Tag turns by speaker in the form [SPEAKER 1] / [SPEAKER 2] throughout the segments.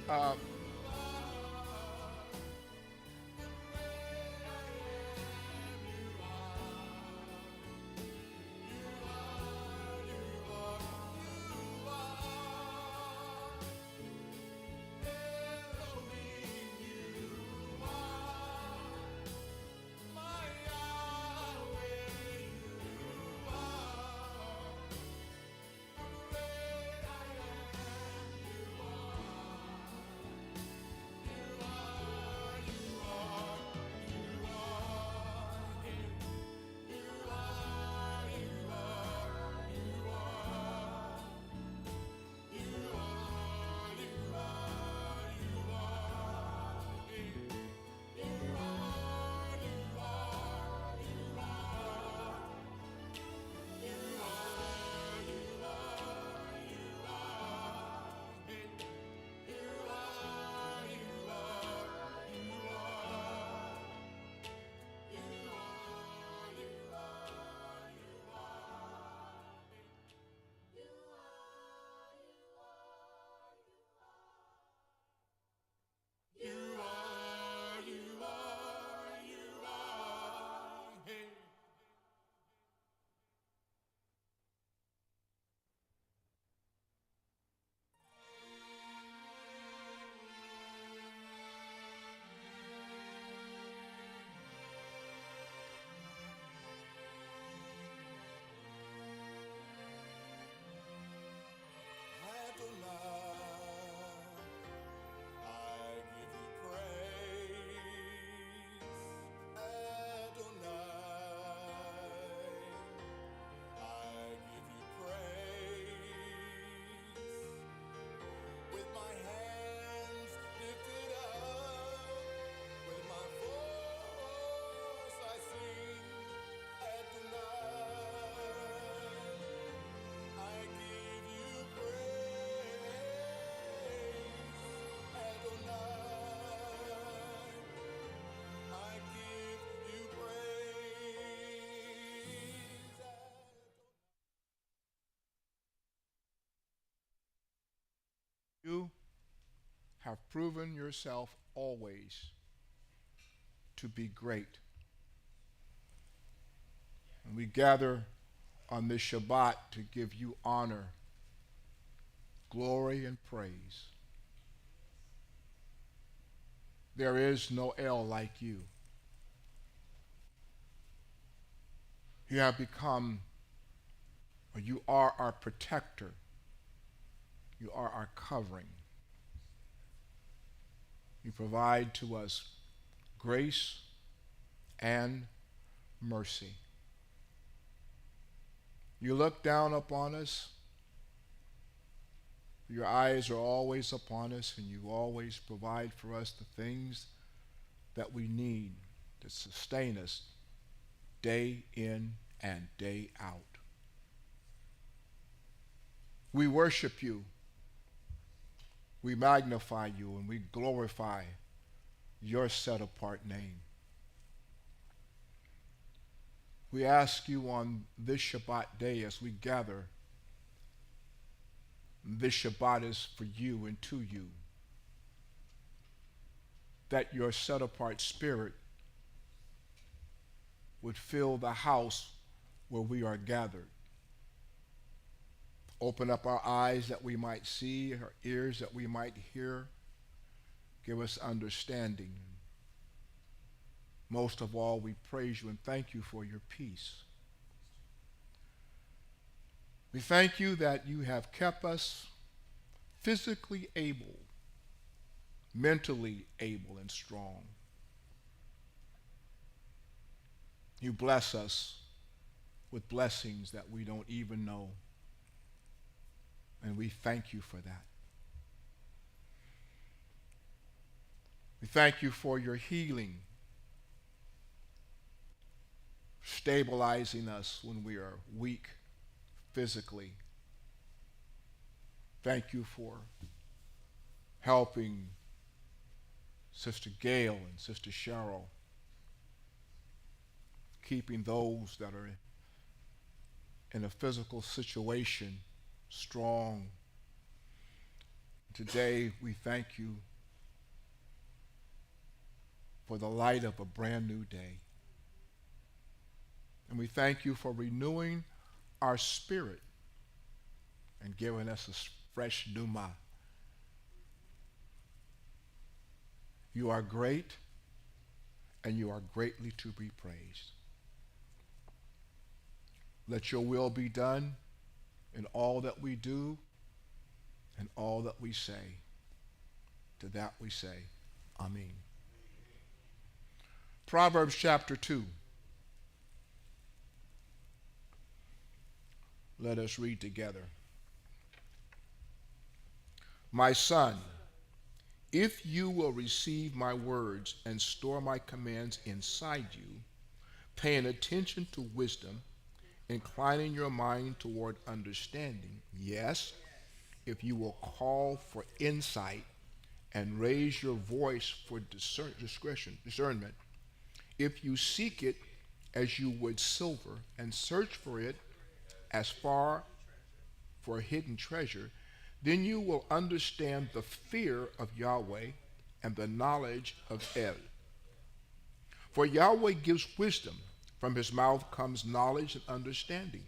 [SPEAKER 1] Uh, you have proven yourself always to be great. And we gather on this Shabbat to give you honor, glory, and praise. There is no El like you. You have become, or you are our protector. You are our covering. You provide to us grace and mercy. You look down upon us. Your eyes are always upon us, and you always provide for us the things that we need to sustain us day in and day out. We worship you. We magnify you, and we glorify your set apart name. We ask you on this Shabbat day as we gather, this Shabbat is for you and to you, that your set apart spirit would fill the house where we are gathered. Open up our eyes that we might see, our ears that we might hear. Give us understanding. Most of all, we praise you and thank you for your peace. We thank you that you have kept us physically able, mentally able and strong. You bless us with blessings that we don't even know. And we thank you for that. We thank you for your healing, stabilizing us when we are weak physically. Thank you for helping Sister Gail and Sister Cheryl, keeping those that are in a physical situation strong, Today we thank you for the light of a brand new day. And we thank you for renewing our spirit and giving us a fresh pneuma. You are great, and you are greatly to be praised. Let your will be done in all that we do and all that we say. To that we say, Amen. Proverbs chapter 2. Let us read together. My son, if you will receive my words and store my commands inside you, paying attention to wisdom, inclining your mind toward understanding, yes, if you will call for insight and raise your voice for discernment, if you seek it as you would silver and search for it as far for a hidden treasure, then you will understand the fear of Yahweh and the knowledge of El. For Yahweh gives wisdom. From his mouth comes knowledge and understanding.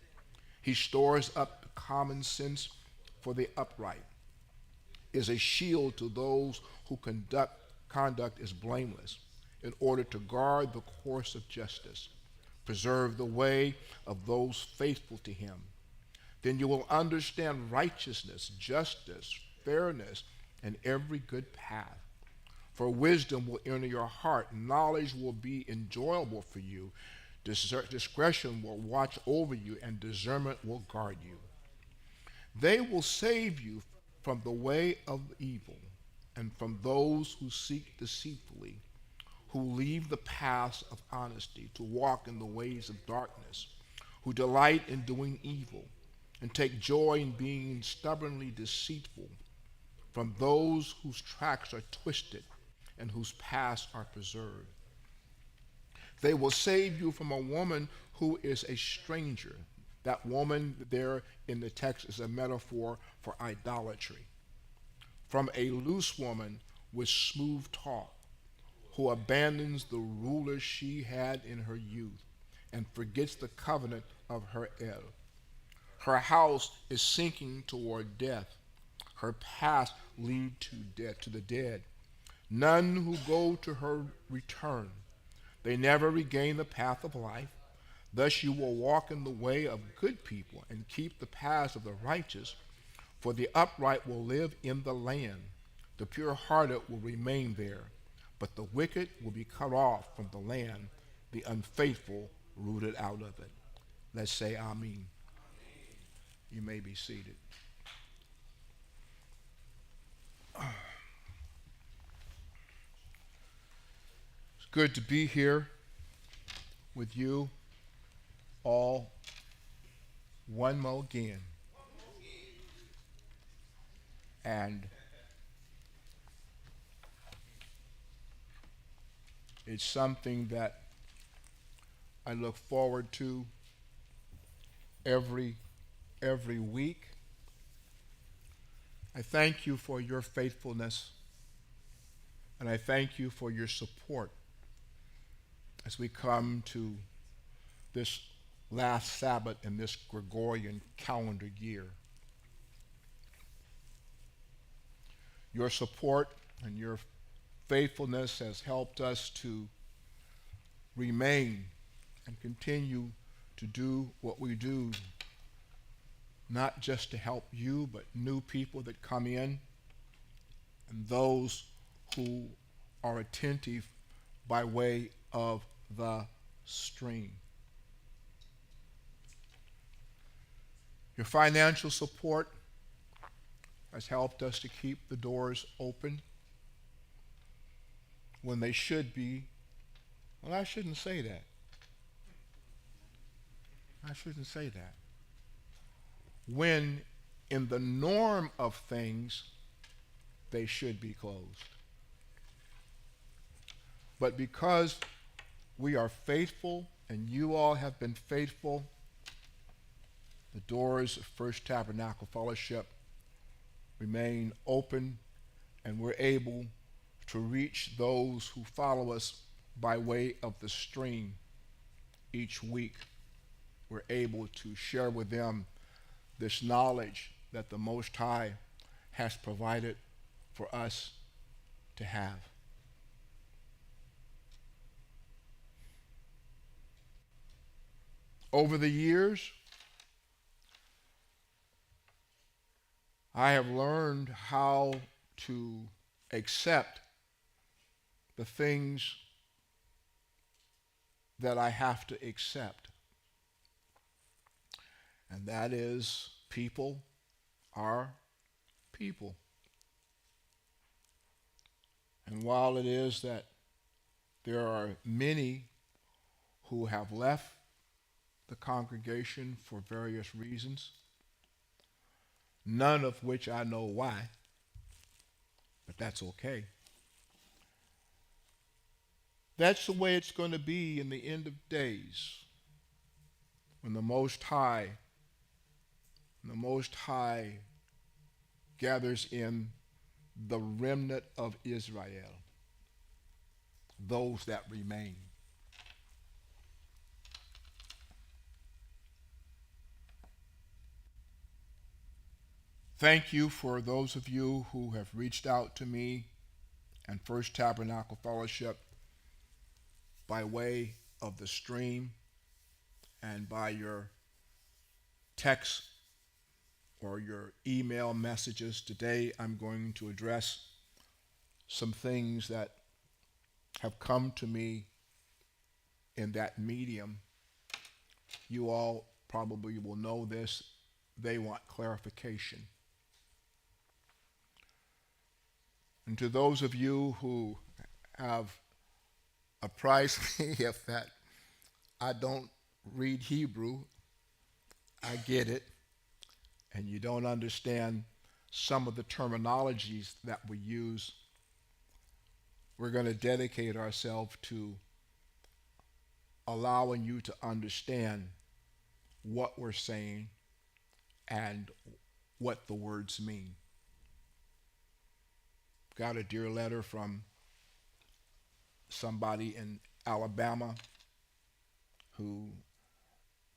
[SPEAKER 1] He stores up common sense for the upright, is a shield to those who conduct is blameless, in order to guard the course of justice, preserve the way of those faithful to him. Then you will understand righteousness, justice, fairness, and every good path. For wisdom will enter your heart, knowledge will be enjoyable for you, discretion will watch over you, and discernment will guard you. They will save you from the way of evil and from those who seek deceitfully, who leave the paths of honesty to walk in the ways of darkness, who delight in doing evil and take joy in being stubbornly deceitful, from those whose tracks are twisted and whose paths are preserved. They will save you from a woman who is a stranger. That woman there in the text is a metaphor for idolatry. From a loose woman with smooth talk, who abandons the ruler she had in her youth and forgets the covenant of her El. Her house is sinking toward death. Her paths lead to death, to the dead. None who go to her return. They never regain the path of life. Thus you will walk in the way of good people and keep the paths of the righteous, for the upright will live in the land. The pure-hearted will remain there, but the wicked will be cut off from the land, the unfaithful rooted out of it. Let's say Amen. You may be seated. It's good to be here with you all one more again. And it's something that I look forward to every week. I thank you for your faithfulness, and I thank you for your support as we come to this last Sabbath in this Gregorian calendar year. Your support and your faithfulness has helped us to remain and continue to do what we do, not just to help you, but new people that come in and those who are attentive by way of the stream. Your financial support has helped us to keep the doors open when they should be. Well, I shouldn't say that. I shouldn't say that. When in the norm of things, they should be closed. But because we are faithful and you all have been faithful, the doors of First Tabernacle Fellowship remain open, and we're able to reach those who follow us by way of the stream each week. We're able to share with them this knowledge that the Most High has provided for us to have. Over the years, I have learned how to accept the things that I have to accept. And that is, people are people. And while it is that there are many who have left the congregation for various reasons, none of which I know why, but that's okay. That's the way it's going to be in the end of days, when the Most High gathers in the remnant of Israel, those that remain. Thank you for those of you who have reached out to me and First Tabernacle Fellowship by way of the stream and by your text or your email messages. Today I'm going to address some things that have come to me in that medium. You all probably will know this. They want clarification. And to those of you who have apprised me of that I don't read Hebrew, I get it, and you don't understand some of the terminologies that we use, we're going to dedicate ourselves to allowing you to understand what we're saying and what the words mean. Got a dear letter from somebody in Alabama who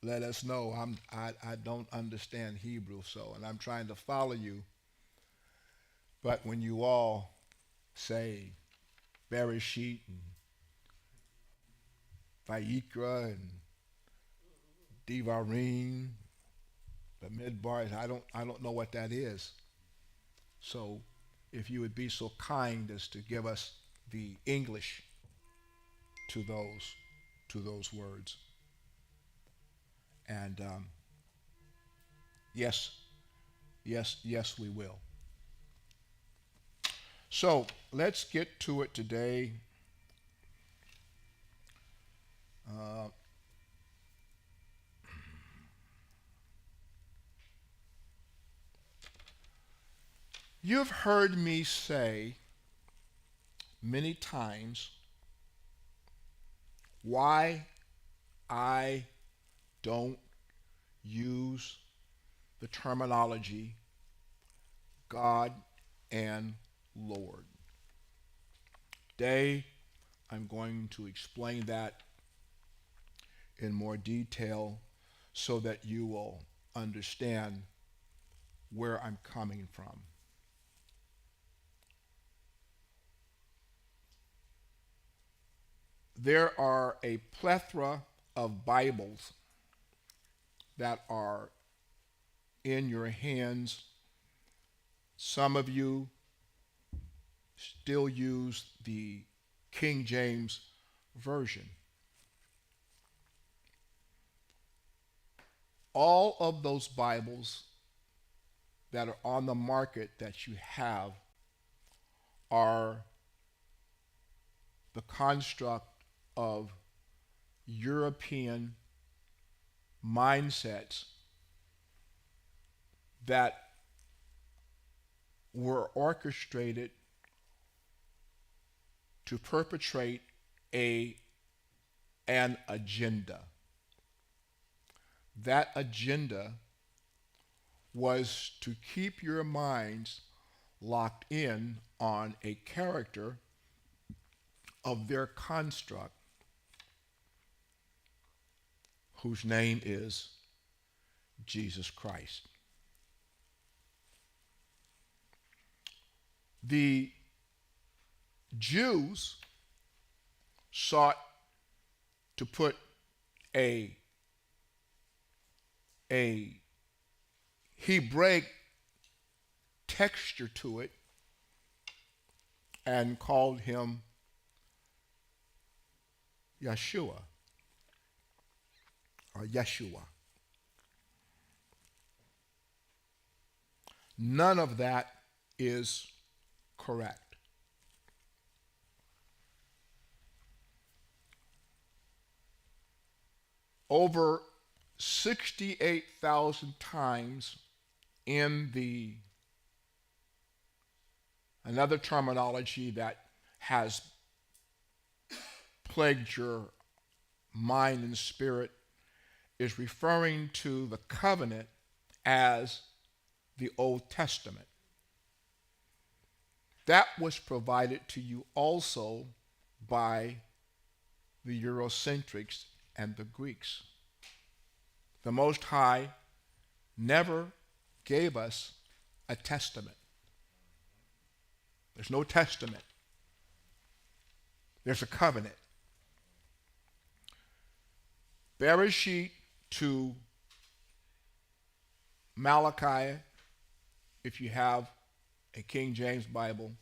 [SPEAKER 1] let us know I don't understand Hebrew, and I'm trying to follow you. But when you all say Bereshit and Vayikra and Devarim, the Midbar, I don't know what that is. So if you would be so kind as to give us the English to those words. And yes, we will. So let's get to it today. You've heard me say many times why I don't use the terminology God and Lord. Today, I'm going to explain that in more detail so that you will understand where I'm coming from. There are a plethora of Bibles that are in your hands. Some of you still use the King James Version. All of those Bibles that are on the market that you have are the construct of European mindsets that were orchestrated to perpetrate an agenda. That agenda was to keep your minds locked in on a character of their construct whose name is Jesus Christ. The Jews sought to put a Hebraic texture to it and called him Yeshua or Yeshua. None of that is correct. Over 68,000 times in another terminology that has plagued your mind and spirit is referring to the covenant as the Old Testament. That was provided to you also by the Eurocentrics and the Greeks. The Most High never gave us a testament. There's no testament. There's a covenant. Bereshit to Malachi, if you have a King James Bible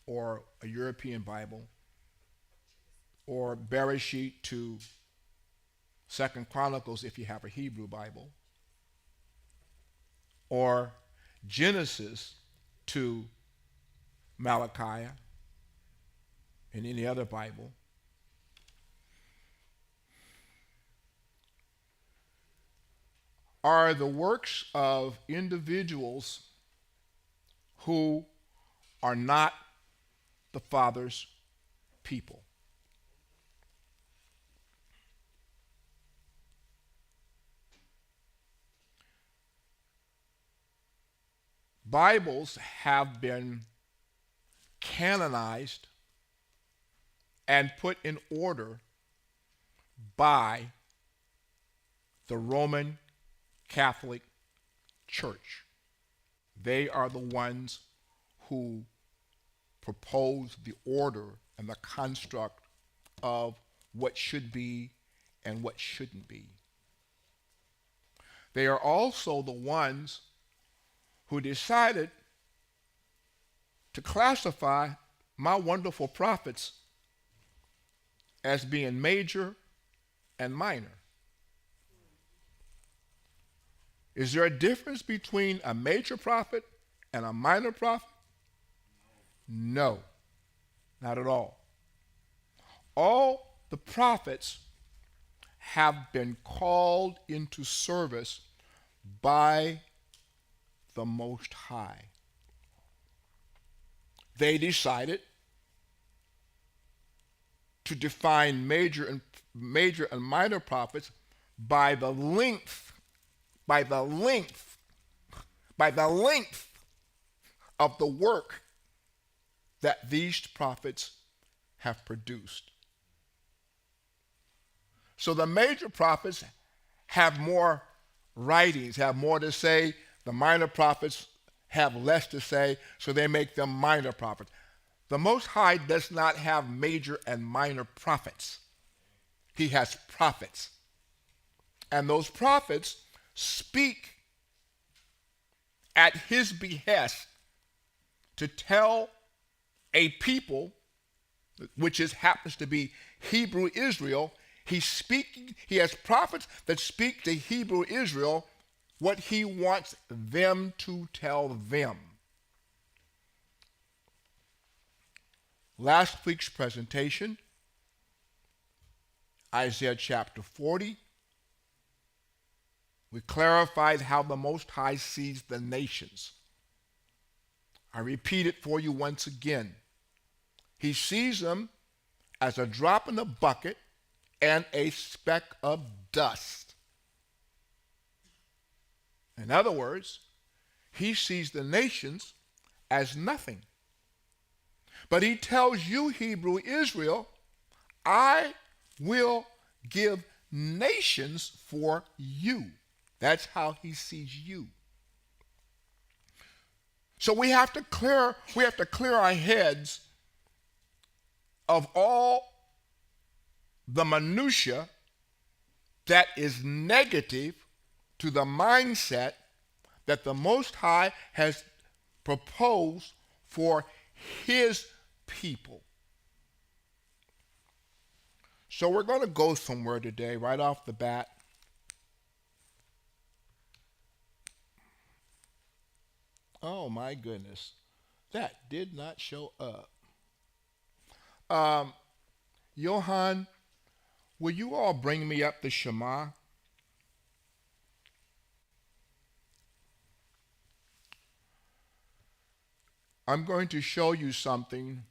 [SPEAKER 1] or a European Bible, or Bereshit to 2nd Chronicles if you have a Hebrew Bible, or Genesis to Malachi in any other Bible, are the works of individuals who are not the Father's people. Bibles have been canonized and put in order by the Roman Catholic Church. They are the ones who propose the order and the construct of what should be and what shouldn't be. They are also the ones who decided to classify my wonderful prophets as being major and minor. Is there a difference between a major prophet and a minor prophet? No, not at all. All the prophets have been called into service by the Most High. They decided to define major and minor prophets by the length of the work that these prophets have produced. So the major prophets have more writings, have more to say. The minor prophets have less to say, so they make them minor prophets. The Most High does not have major and minor prophets. He has prophets. And those prophets speak at his behest to tell a people, which happens to be Hebrew Israel. He has prophets that speak to Hebrew Israel what he wants them to tell them. Last week's presentation, Isaiah chapter 40, we clarified how the Most High sees the nations. I repeat it for you once again. He sees them as a drop in the bucket and a speck of dust. In other words, he sees the nations as nothing. But he tells you, Hebrew Israel, I will give nations for you. That's how he sees you. So we have to clear our heads of all the minutia that is negative to the mindset that the Most High has proposed for his people. So we're going to go somewhere today, right off the bat. Oh my goodness, that did not show up. Johan, will you all bring me up the Shema? I'm going to show you something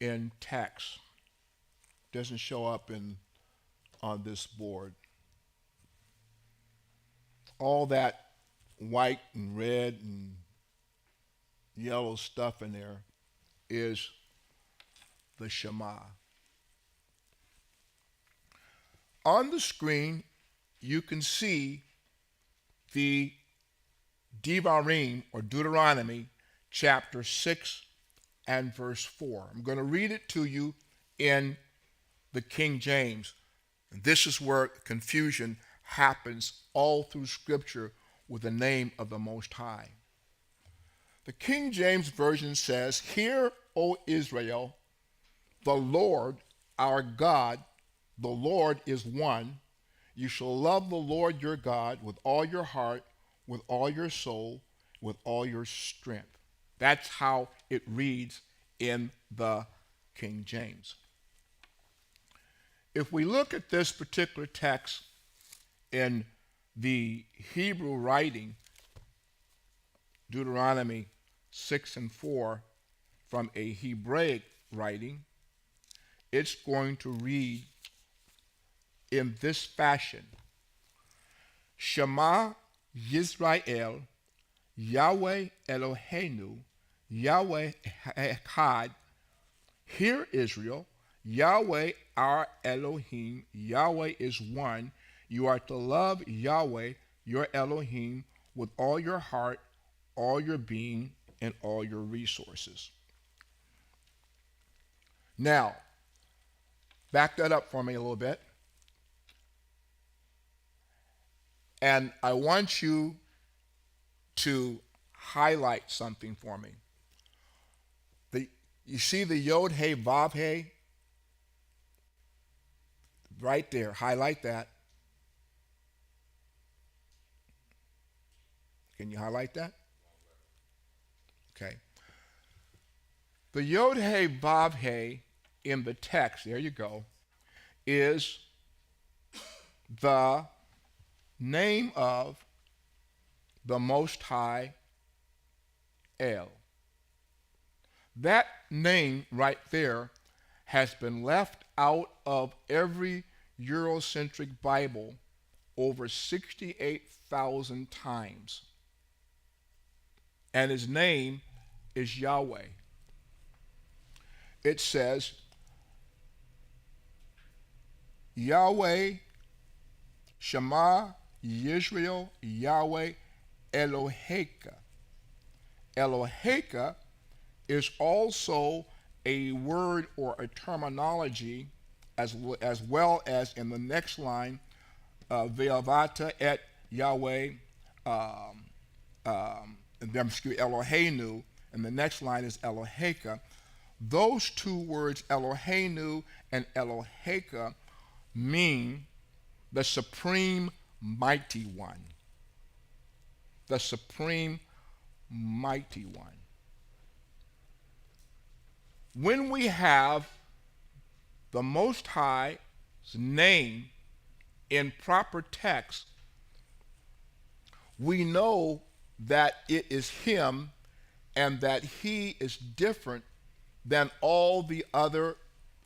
[SPEAKER 1] in text. Doesn't show up on this board. All that white and red and yellow stuff in there is the Shema. On the screen, you can see the Devarim, or Deuteronomy, chapter 6 and verse 4. I'm going to read it to you in the King James. And this is where confusion happens all through Scripture with the name of the Most High. The King James Version says, Hear, O Israel, the Lord our God, the Lord is one. You shall love the Lord your God with all your heart, with all your soul, with all your strength. That's how it reads in the King James. If we look at this particular text in the Hebrew writing, Deuteronomy 6 and 4, from a Hebraic writing, it's going to read in this fashion. Shema Yisrael, Yahweh Eloheinu, Yahweh Echad. Hear Israel, Yahweh our Elohim, Yahweh is one. You are to love Yahweh, your Elohim, with all your heart, all your being, and all your resources. Now, back that up for me a little bit. And I want you to highlight something for me. You see the Yod He Vav He? Right there. Highlight that. Can you highlight that? Okay. The Yod He Vav He in the text, there you go, is the name of the Most High El. That name right there has been left out of every Eurocentric Bible over 68,000 times. And his name is Yahweh. It says, Yahweh, Shema, Yisrael, Yahweh, Eloheka. Eloheka is also a word or a terminology as well as in the next line, Ve'avata et Yahweh, Eloheinu, and the next line is Eloheka. Those two words, Eloheinu and Eloheka, mean the supreme mighty one. The supreme mighty one. When we have the Most High's name in proper text, we know that it is him and that he is different than all the other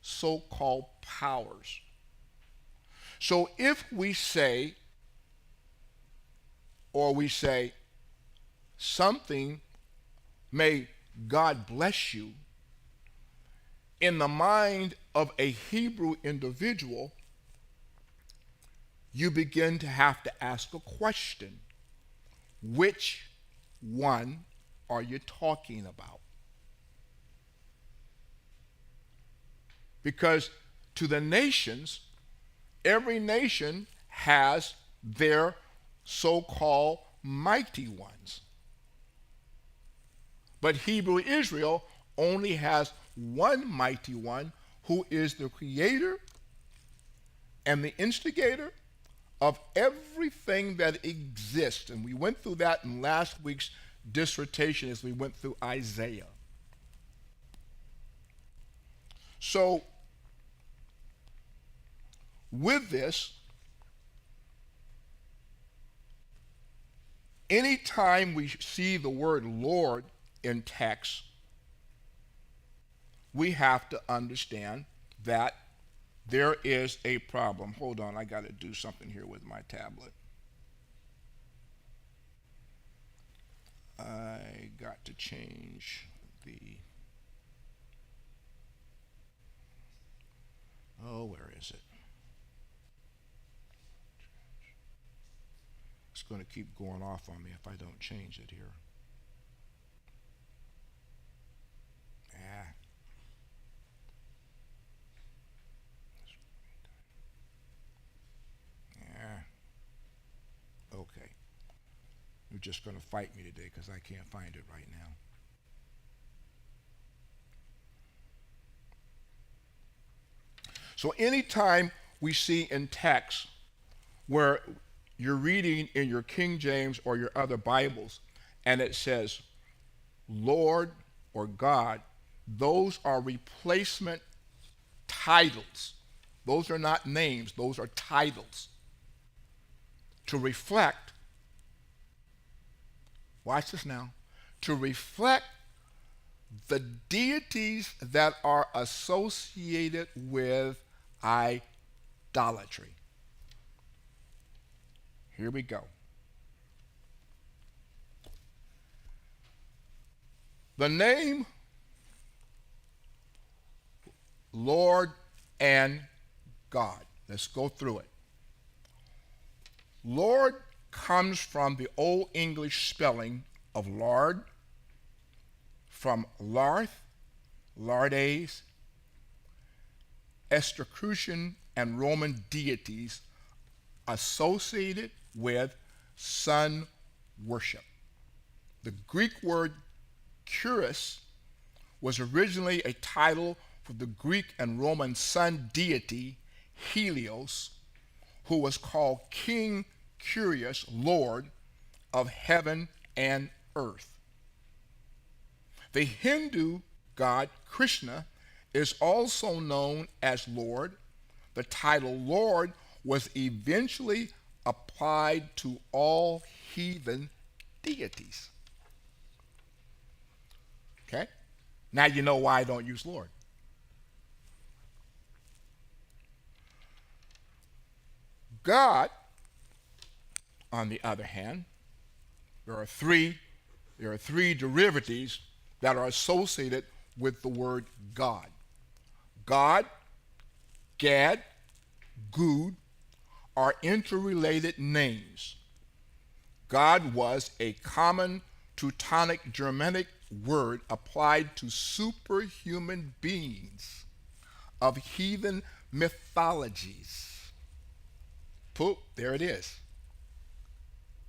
[SPEAKER 1] so-called powers. So if we say something may God bless you, in the mind of a Hebrew individual, you begin to have to ask a question. Which one are you talking about? Because to the nations, every nation has their so-called mighty ones. But Hebrew Israel only has one mighty one, who is the creator and the instigator of everything that exists. And we went through that in last week's dissertation as we went through Isaiah. So, with this, anytime we see the word Lord in text, we have to understand that there is a problem. Hold on, I got to do something here with my tablet. I got to change the... Oh, where is it? It's going to keep going off on me if I don't change it here. Okay. You're just going to fight me today because I can't find it right now. So anytime we see in text where you're reading in your King James or your other Bibles and it says Lord or God, those are replacement titles. Those are not names, those are titles to reflect, watch this now, to reflect the deities that are associated with idolatry. Here we go. The name Lord and God. Let's go through it. Lord comes from the Old English spelling of lard, from Larth, Lardes, Etruscan and Roman deities associated with sun worship. The Greek word Kyrios was originally a title for the Greek and Roman sun deity Helios, who was called King Kyrios, Lord of heaven and earth. The Hindu god Krishna is also known as Lord. The title Lord was eventually applied to all heathen deities. Okay? Now you know why I don't use Lord. God, on the other hand, there are three derivatives that are associated with the word God. God, Gad, Gud are interrelated names. God was a common Teutonic Germanic word applied to superhuman beings of heathen mythologies. Poop, there it is.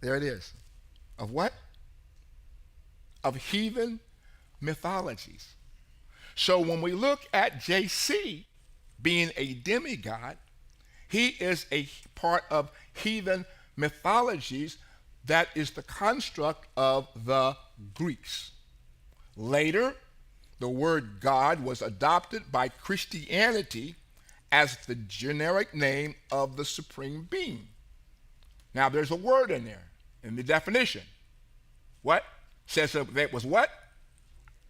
[SPEAKER 1] There it is. Of what? Of heathen mythologies. So when we look at JC being a demigod, he is a part of heathen mythologies that is the construct of the Greeks. Later, the word God was adopted by Christianity as the generic name of the supreme being. Now there's a word in there in the definition. What? Says that was what?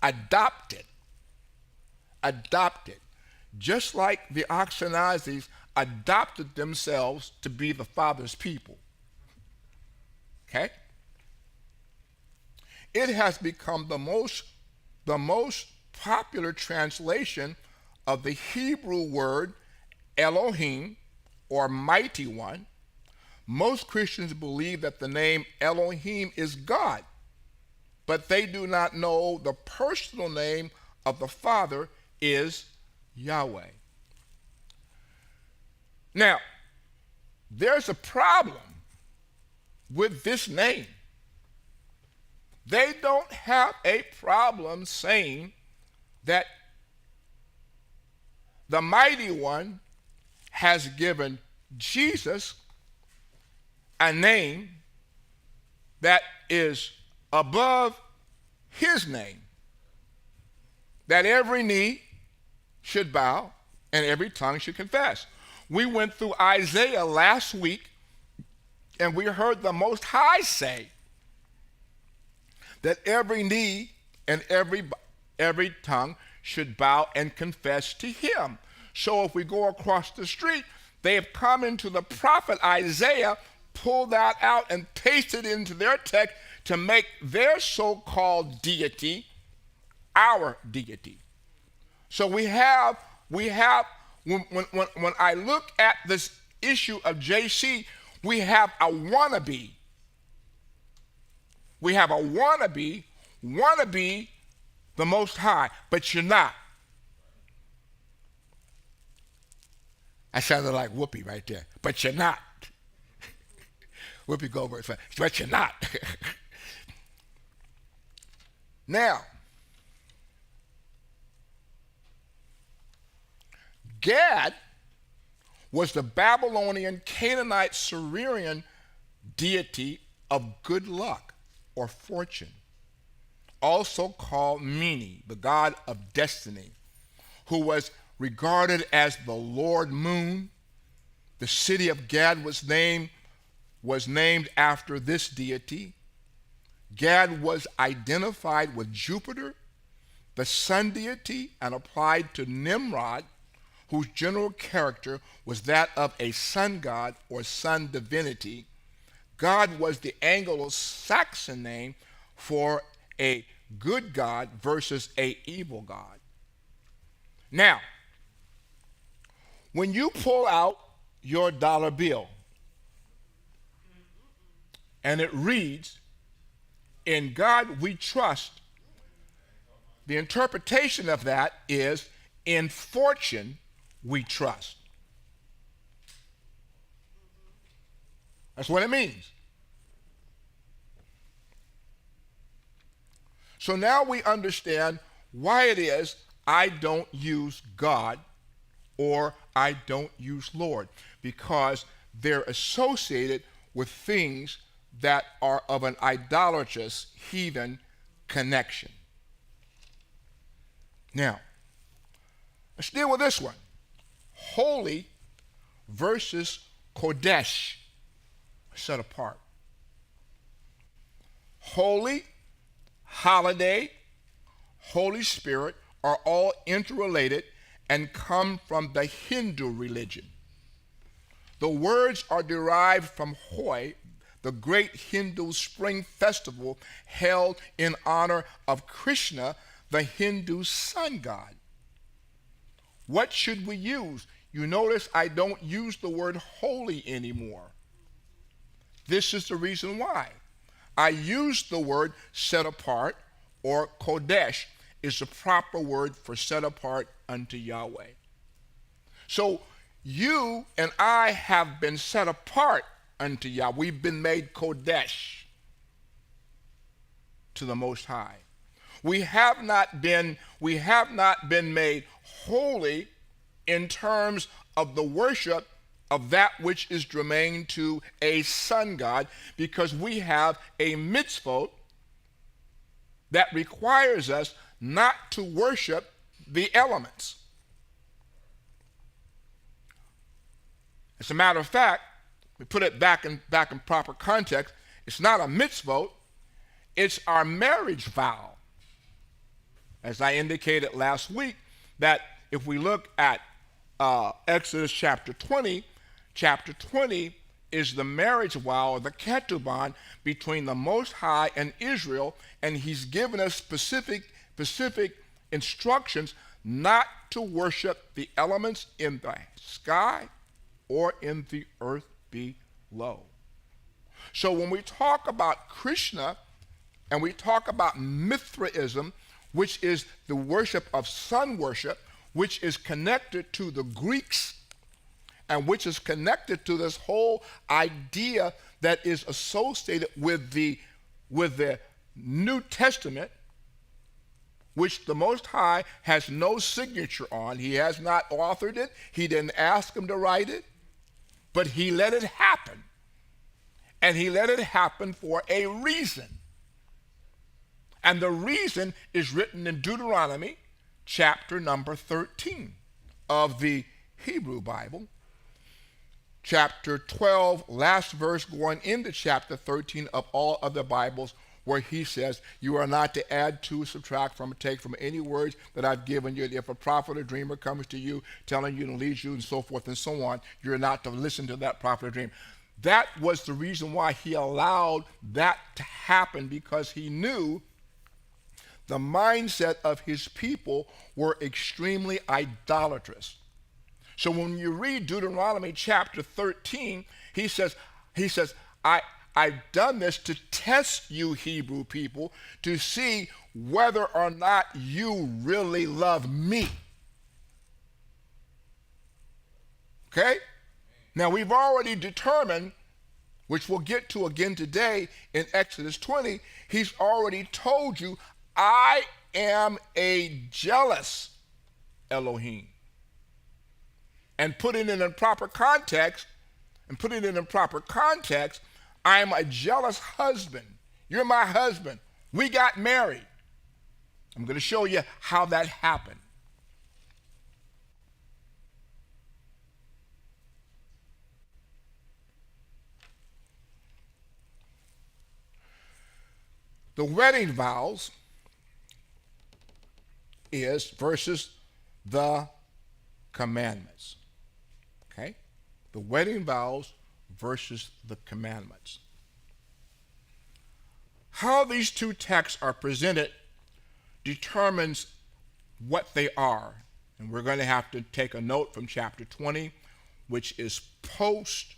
[SPEAKER 1] Adopted. Adopted. Just like the Ashkenazis adopted themselves to be the Father's people. Okay? It has become the most the most popular translation of the Hebrew word Elohim, or mighty one. Most Christians believe that the name Elohim is God, but they do not know the personal name of the Father is Yahweh. Now, there's a problem with this name. They don't have a problem saying that the mighty one has given Jesus a name that is above his name, that every knee should bow and every tongue should confess. We went through Isaiah last week, and we heard the Most High say that every knee and every tongue should bow and confess to him. So if we go across the street, they have come into the prophet Isaiah, pulled that out and pasted it into their text to make their so-called deity our deity. So we have when I look at this issue of JC, we have a wannabe. We have a wannabe the Most High, but you're not. I sounded like Whoopi right there, but you're not. Whoopi Goldberg, but you're not. Now, Gad was the Babylonian, Canaanite, Syrian deity of good luck or fortune, also called Mene, the god of destiny, who was regarded as the Lord Moon. The city of Gad was named after this deity. Gad was identified with Jupiter, the sun deity, and applied to Nimrod, whose general character was that of a sun god or sun divinity. God was the Anglo-Saxon name for a good god versus an evil god. Now, when you pull out your dollar bill and it reads, "In God we trust," the interpretation of that is, "In fortune we trust." That's what it means. So now we understand why it is I don't use God or I don't use Lord, because they're associated with things that are of an idolatrous heathen connection. Now, let's deal with this one. Holy versus Cordesh, set apart. Holy, holiday, Holy Spirit are all interrelated and come from the Hindu religion. The words are derived from Hoi, the great Hindu spring festival held in honor of Krishna, the Hindu sun god. What should we use? You notice I don't use the word holy anymore. This is the reason why. I use the word set apart, or Kodesh is the proper word for set apart unto Yahweh. So you and I have been set apart unto Yahweh. We've been made Kodesh to the Most High. We have not been made holy in terms of the worship of that which is germane to a sun god, because we have a mitzvot that requires us not to worship the elements. As a matter of fact, we put it back in proper context, it's not a mitzvot, it's our marriage vow. As I indicated last week, that if we look at Exodus chapter 20 is the marriage vow, or the ketubah, between the Most High and Israel, and he's given us specific specific instructions not to worship the elements in the sky or in the earth below. So when we talk about Krishna and we talk about Mithraism, which is the worship of sun worship, which is connected to the Greeks and which is connected to this whole idea that is associated with the New Testament, which the Most High has no signature on. He has not authored it. He didn't ask him to write it, but he let it happen. And he let it happen for a reason. And the reason is written in Deuteronomy chapter number 13 of the Hebrew Bible. Chapter 12, last verse going into chapter 13 of all other Bibles, where he says, you are not to add to, subtract from, or take from any words that I've given you. If a prophet or dreamer comes to you, telling you to lead you and so forth and so on, you're not to listen to that prophet or dream. That was the reason why he allowed that to happen, because he knew the mindset of his people were extremely idolatrous. So when you read Deuteronomy chapter 13, he says, I've done this to test you, Hebrew people, to see whether or not you really love me. Okay? Now we've already determined, which we'll get to again today in Exodus 20, he's already told you, I am a jealous Elohim. And putting it in proper context, I am a jealous husband. You're my husband. We got married. I'm going to show you how that happened. The wedding vows is versus the commandments. Okay? The wedding vows versus the commandments. How these two texts are presented determines what they are. And we're going to have to take a note from chapter 20, which is post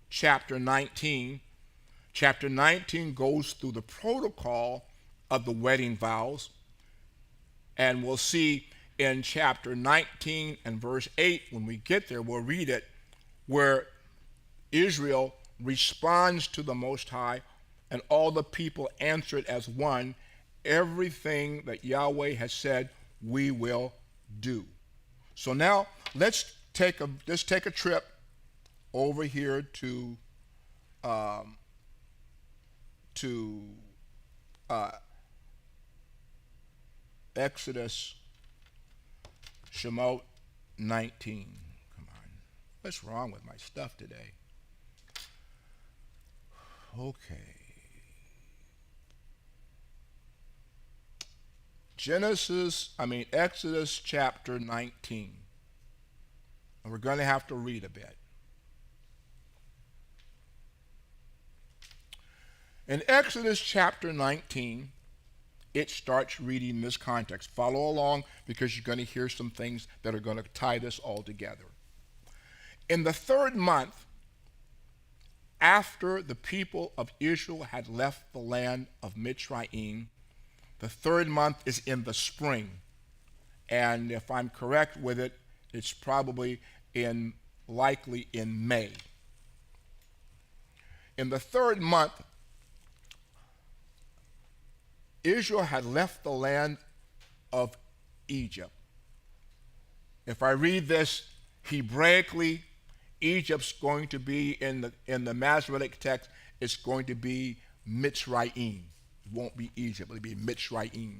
[SPEAKER 1] chapter 19. Chapter 19 goes through the protocol of the wedding vows. And we'll see in chapter 19 and verse 8, when we get there, we'll read it, where Israel responds to the Most High, and all the people answer it as one. Everything that Yahweh has said, we will do. So now let's take a trip over here to Exodus Shemot 19. Come on. What's wrong with my stuff today? Okay. Exodus chapter 19. And we're going to have to read a bit. In Exodus chapter 19, it starts reading this context. Follow along, because you're going to hear some things that are going to tie this all together. In the third month, after the people of Israel had left the land of Mitzrayim, the third month is in the spring. And if I'm correct with it, it's probably likely in May. In the third month, Israel had left the land of Egypt. If I read this Hebraically, Egypt's going to be in the Masoretic text, it's going to be Mitzrayim. It won't be Egypt, it'll be Mitzrayim.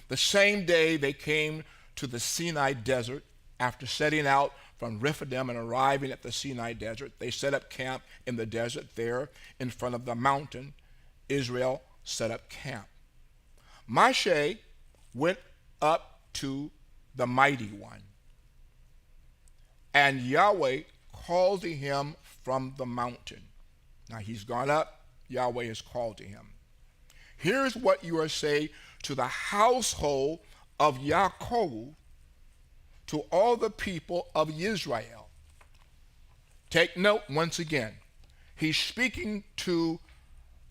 [SPEAKER 1] The same day they came to the Sinai desert. After setting out from Rephidim and arriving at the Sinai desert, they set up camp in the desert there in front of the mountain. Israel set up camp. Moshe went up to the Mighty One, and Yahweh called to him from the mountain. Now he's gone up, Yahweh has called to him. Here's what you are saying to the household of Yaakov, to all the people of Israel. Take note once again. He's speaking to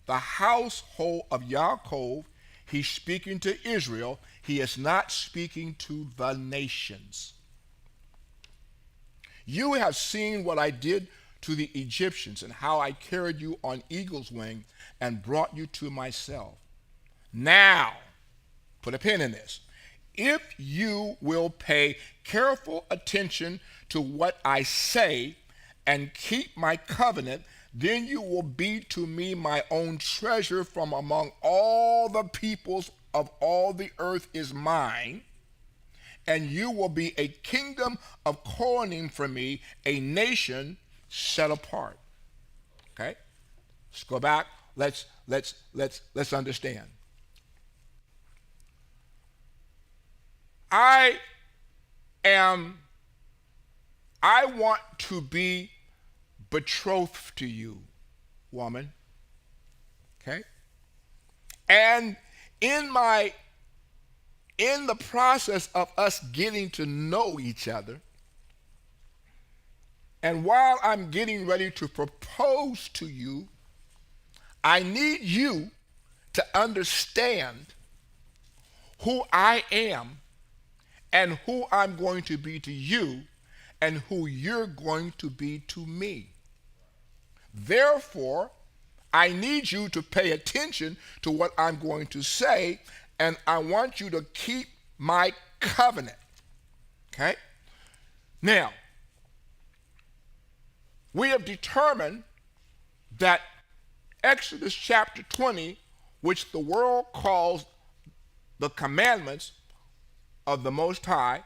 [SPEAKER 1] the household of Yaakov. He's speaking to Israel. He is not speaking to the nations. You have seen what I did to the Egyptians and how I carried you on eagle's wing and brought you to myself. Now, put a pin in this. If you will pay careful attention to what I say and keep my covenant, then you will be to me my own treasure from among all the peoples of all the earth is mine, and you will be a kingdom of kohanim for me, a nation set apart. Okay? Let's go back. Let's understand. I want to be betrothed to you, woman. Okay? And in the process of us getting to know each other, and while I'm getting ready to propose to you, I need you to understand who I am and who I'm going to be to you and who you're going to be to me. Therefore, I need you to pay attention to what I'm going to say, and I want you to keep my covenant. Okay? Now, we have determined that Exodus chapter 20, which the world calls the commandments of the Most High,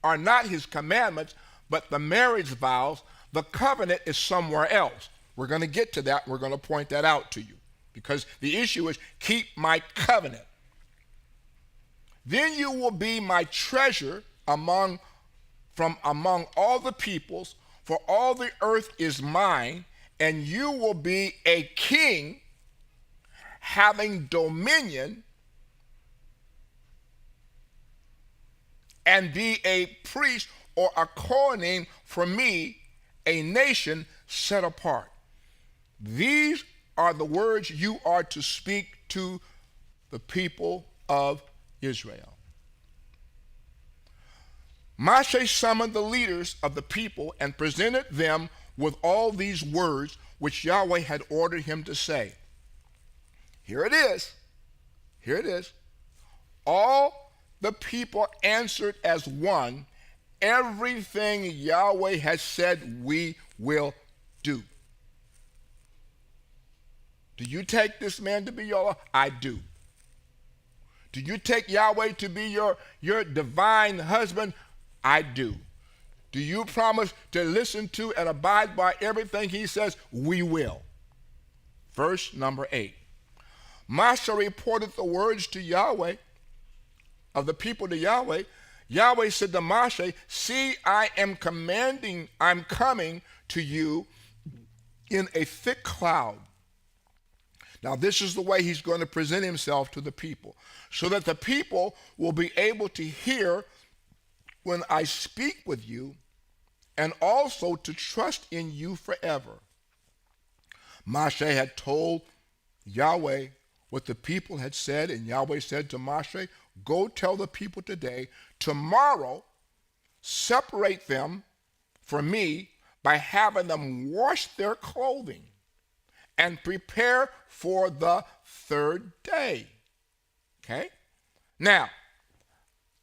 [SPEAKER 1] are not his commandments, but the marriage vows. The covenant is somewhere else. We're going to get to that. We're going to point that out to you, because the issue is keep my covenant. Then you will be my treasure from among all the peoples, for all the earth is mine, and you will be a king having dominion, and be a priest or a kohanim for me, a nation set apart. These are the words you are to speak to the people of Israel. Moshe summoned the leaders of the people and presented them with all these words which Yahweh had ordered him to say. Here it is. Here it is. All the people answered as one, everything Yahweh has said we will do. Do you take this man to be your Lord? I do. Do you take Yahweh to be your divine husband? I do. Do you promise to listen to and abide by everything he says? We will. Verse number 8. Moshe reported the words to Yahweh, of the people to Yahweh. Yahweh said to Moshe, see, I'm coming to you in a thick cloud. Now this is the way he's going to present himself to the people, so that the people will be able to hear when I speak with you, and also to trust in you forever. Moshe had told Yahweh what the people had said, and Yahweh said to Moshe, go tell the people today, tomorrow separate them for me by having them wash their clothing and prepare for the third day. Okay? Now,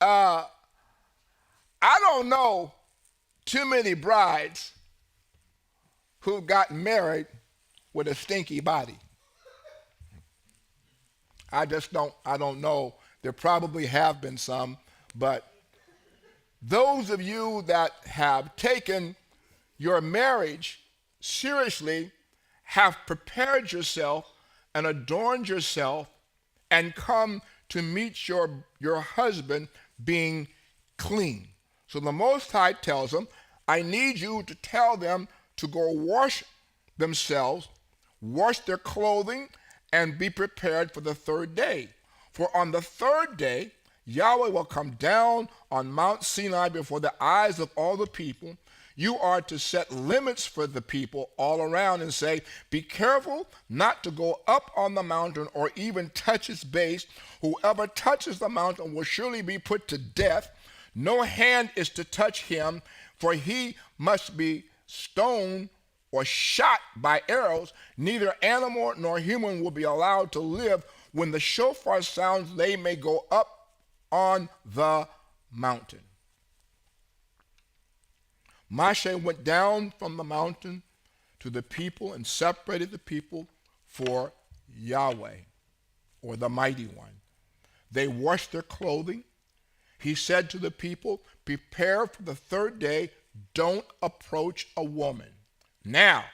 [SPEAKER 1] I don't know too many brides who got married with a stinky body. I don't know. There probably have been some, but those of you that have taken your marriage seriously have prepared yourself and adorned yourself and come to meet your husband being clean. So the Most High tells them, I need you to tell them to go wash themselves, wash their clothing, and be prepared for the third day. For on the third day, Yahweh will come down on Mount Sinai before the eyes of all the people. You are to set limits for the people all around and say, be careful not to go up on the mountain or even touch its base. Whoever touches the mountain will surely be put to death. No hand is to touch him, for he must be stoned or shot by arrows. Neither animal nor human will be allowed to live. When the shofar sounds, they may go up on the mountain. Moshe went down from the mountain to the people and separated the people for Yahweh, or the Mighty One. They washed their clothing. He said to the people, prepare for the third day. Don't approach a woman. Now,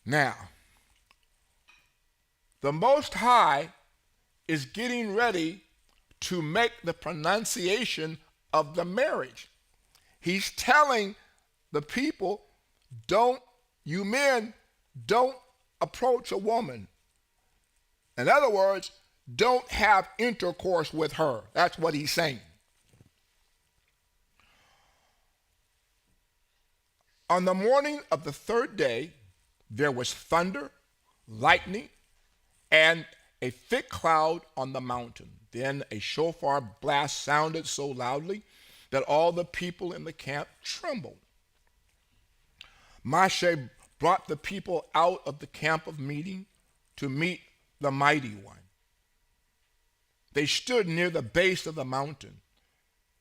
[SPEAKER 1] the Most High is getting ready to make the pronunciation of the marriage. He's telling the people, you men, don't approach a woman. In other words, don't have intercourse with her. That's what he's saying. On the morning of the third day, there was thunder, lightning, and a thick cloud on the mountain. Then a shofar blast sounded so loudly that all the people in the camp trembled. Moshe brought the people out of the camp of meeting to meet the Mighty One. They stood near the base of the mountain.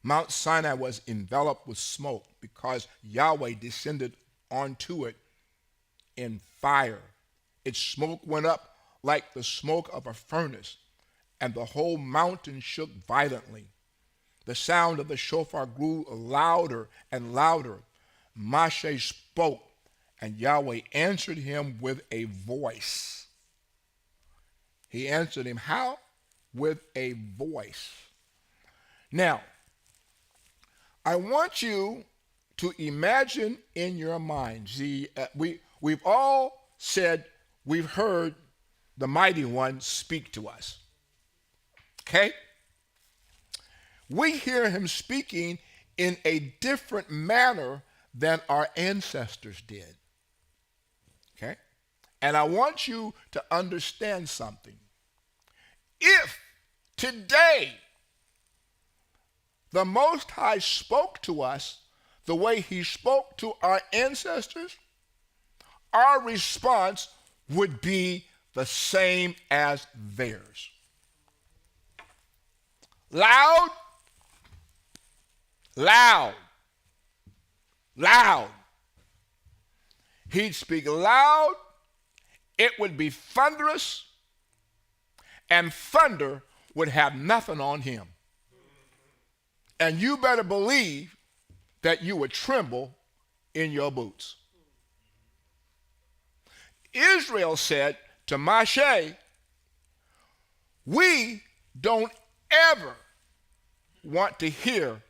[SPEAKER 1] Mount Sinai was enveloped with smoke because Yahweh descended onto it in fire. Its smoke went up like the smoke of a furnace, and the whole mountain shook violently. The sound of the shofar grew louder and louder. Moshe spoke, and Yahweh answered him with a voice. He answered him how? With a voice. Now, I want you to imagine in your mind. We've all said we've heard the Mighty One speak to us. Okay? We hear him speaking in a different manner than our ancestors did. Okay? And I want you to understand something. If today the Most High spoke to us the way he spoke to our ancestors, our response would be the same as theirs. Loud, loud, loud. He'd speak loud, it would be thunderous, and thunder would have nothing on him. And you better believe that you would tremble in your boots. Israel said to Moshe, we don't ever want to hear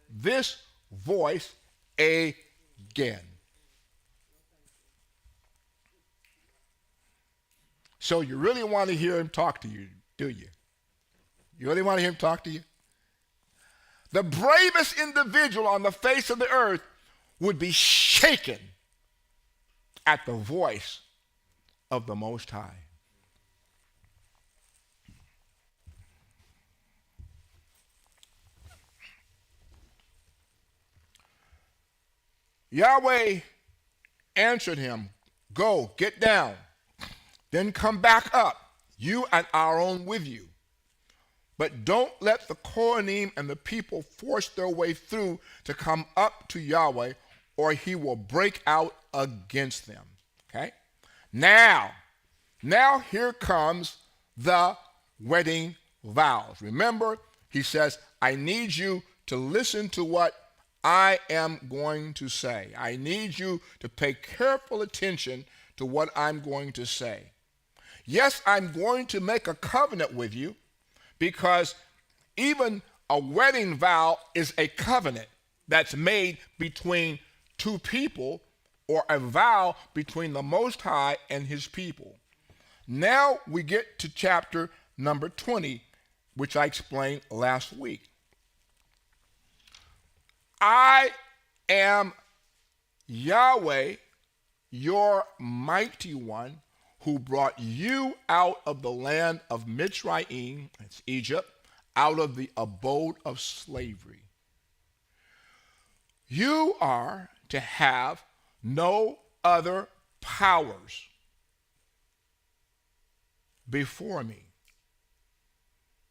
[SPEAKER 1] this voice again. So you really want to hear him talk to you, do you? You really want to hear him talk to you? The bravest individual on the face of the earth would be shaken at the voice of the Most High. Yahweh answered him, go, get down, then come back up, you and Aaron with you. But don't let the Kohanim and the people force their way through to come up to Yahweh, or he will break out against them. Okay? Now here comes the wedding vows. Remember, he says, I need you to listen to what I am going to say. I need you to pay careful attention to what I'm going to say. Yes, I'm going to make a covenant with you, because even a wedding vow is a covenant that's made between two people, or a vow between the Most High and his people. Now we get to chapter number 20, which I explained last week. I am Yahweh, your mighty one, who brought you out of the land of Mitzrayim, that's Egypt, out of the abode of slavery. You are to have no other powers before me.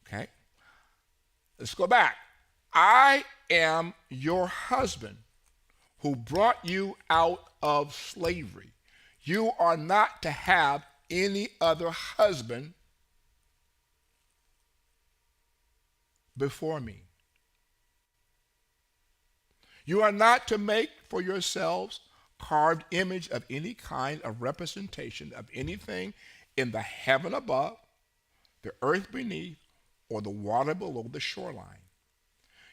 [SPEAKER 1] Okay? Let's go back. I am your husband who brought you out of slavery. You are not to have any other husband before me. You are not to make for yourselves carved image of any kind of representation of anything in the heaven above, the earth beneath, or the water below the shoreline.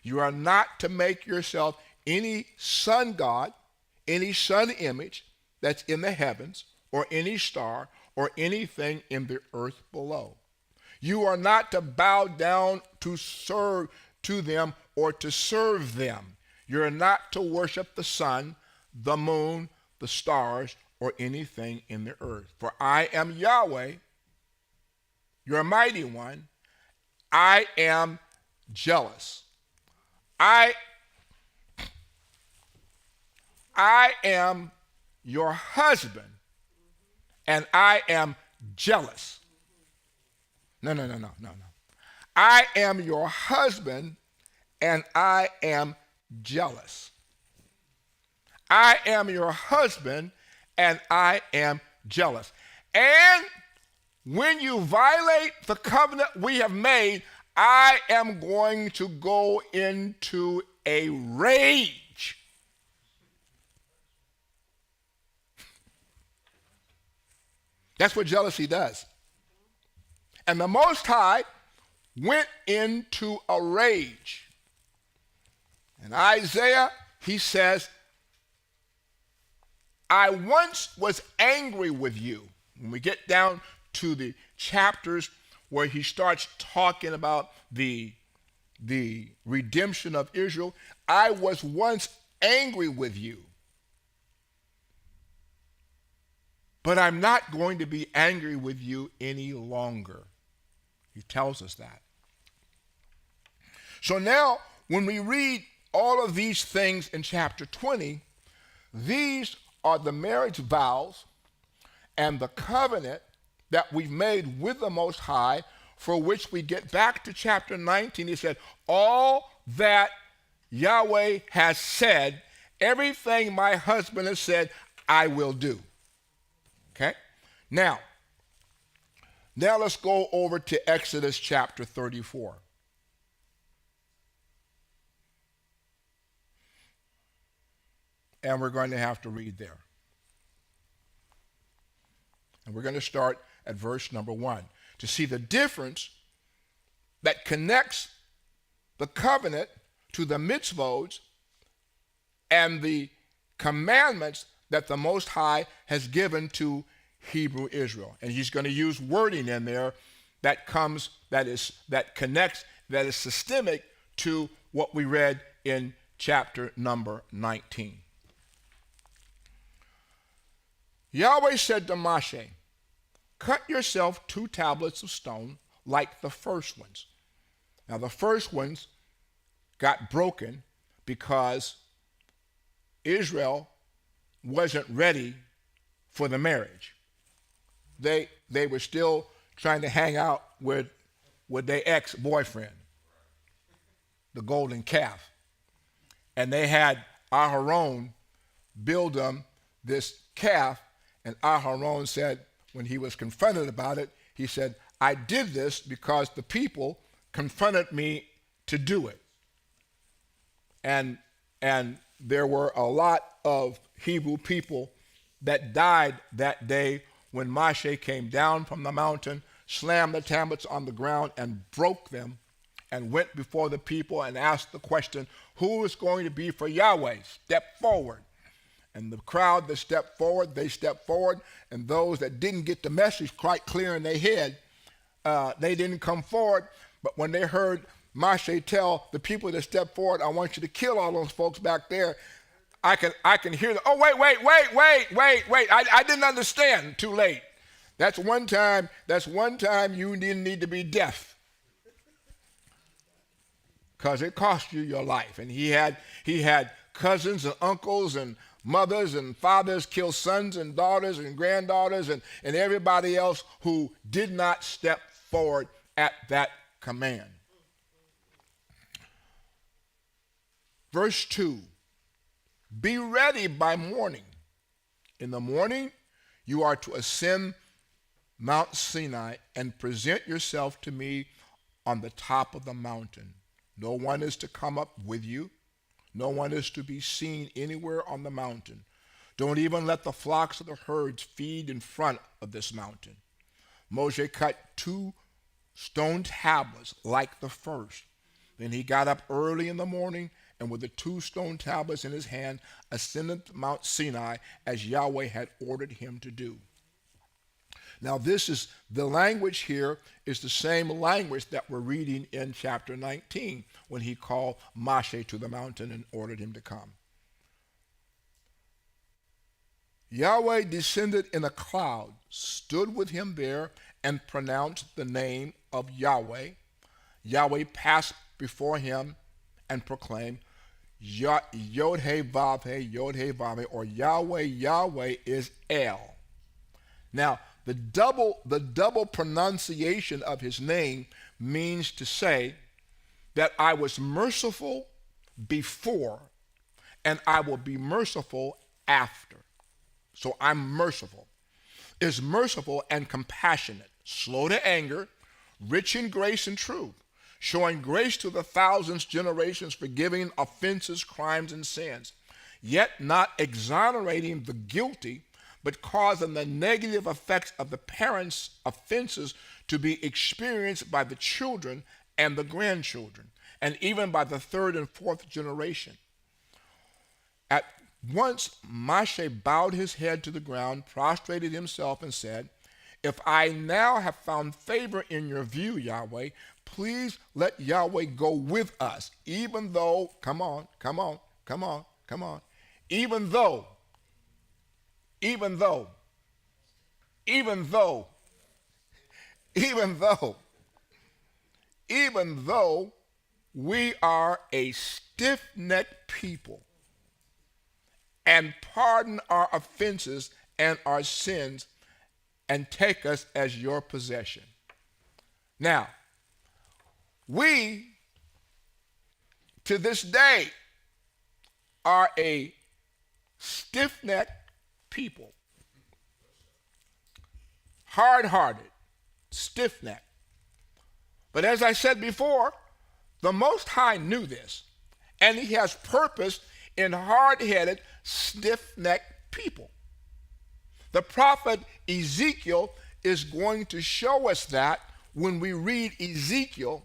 [SPEAKER 1] You are not to make yourself any sun god, any sun image that's in the heavens, or any star, or anything in the earth below. You are not to bow down to serve to them or to serve them. You are not to worship the sun, the moon, the stars, or anything in the earth. For I am Yahweh, your mighty one. I am jealous. I am your husband, and I am jealous. No. I am your husband, and I am jealous. I am your husband, and I am jealous. And when you violate the covenant we have made, I am going to go into a rage. That's what jealousy does. And the Most High went into a rage. In Isaiah, he says, I once was angry with you. When we get down to the chapters where he starts talking about the redemption of Israel, I was once angry with you. But I'm not going to be angry with you any longer. He tells us that. So now, when we read all of these things in chapter 20, these are the marriage vows and the covenant that we've made with the Most High, for which we get back to chapter 19. He said, all that Yahweh has said, everything my husband has said, I will do. Okay? Now let's go over to Exodus chapter 34. And we're going to have to read there. And we're going to start at verse number 1 to see the difference that connects the covenant to the mitzvot and the commandments that the Most High has given to Hebrew Israel. And he's going to use wording in there that connects, that is systemic to what we read in chapter number 19. Yahweh said to Moshe, cut yourself 2 tablets of stone like the first ones. Now the first ones got broken because Israel wasn't ready for the marriage. They were still trying to hang out with their ex-boyfriend, the golden calf. And they had Aharon build them this calf, and Aharon said, when he was confronted about it, he said, I did this because the people confronted me to do it. And there were a lot of Hebrew people that died that day when Moshe came down from the mountain, slammed the tablets on the ground and broke them, and went before the people and asked the question, who is going to be for Yahweh? Step forward. And the crowd that stepped forward, they stepped forward, and those that didn't get the message quite clear in their head, they didn't come forward. But when they heard Moshe tell the people to step forward, I want you to kill all those folks back there, I can hear them. Oh, wait. I didn't understand. Too late. That's one time you didn't need to be deaf, because it cost you your life. And he had cousins and uncles and mothers and fathers kill sons and daughters and granddaughters and everybody else who did not step forward at that command. Verse 2, be ready by morning. In the morning you are to ascend Mount Sinai and present yourself to me on the top of the mountain. No one is to come up with you. No one is to be seen anywhere on the mountain. Don't even let the flocks of the herds feed in front of this mountain. Moshe cut 2 stone tablets like the first. Then he got up early in the morning and with the 2 stone tablets in his hand ascended Mount Sinai as Yahweh had ordered him to do. Now the language here is the same language that we're reading in chapter 19 when he called Moshe to the mountain and ordered him to come. Yahweh descended in a cloud, stood with him there, and pronounced the name of Yahweh. Yahweh passed before him and proclaimed, Yod-Heh-Vav-Heh, or Yahweh, Yahweh is El. Now, the double pronunciation of his name means to say that I was merciful before and I will be merciful after. So I'm merciful. Is merciful and compassionate, slow to anger, rich in grace and truth, showing grace to the thousands generations, forgiving offenses, crimes, and sins, yet not exonerating the guilty, but causing the negative effects of the parents' offenses to be experienced by the children and the grandchildren, and even by the 3rd and 4th generation. At once Moshe bowed his head to the ground, prostrated himself, and said, if I now have found favor in your view, Yahweh, please let Yahweh go with us, even though, come on, even though we are a stiff-necked people, and pardon our offenses and our sins, and take us as your possession. Now, we, to this day, are a stiff-necked people, hard-hearted, stiff-necked. But as I said before, the Most High knew this, and he has purpose in hard-headed, stiff-necked people. The prophet Ezekiel is going to show us that when we read Ezekiel.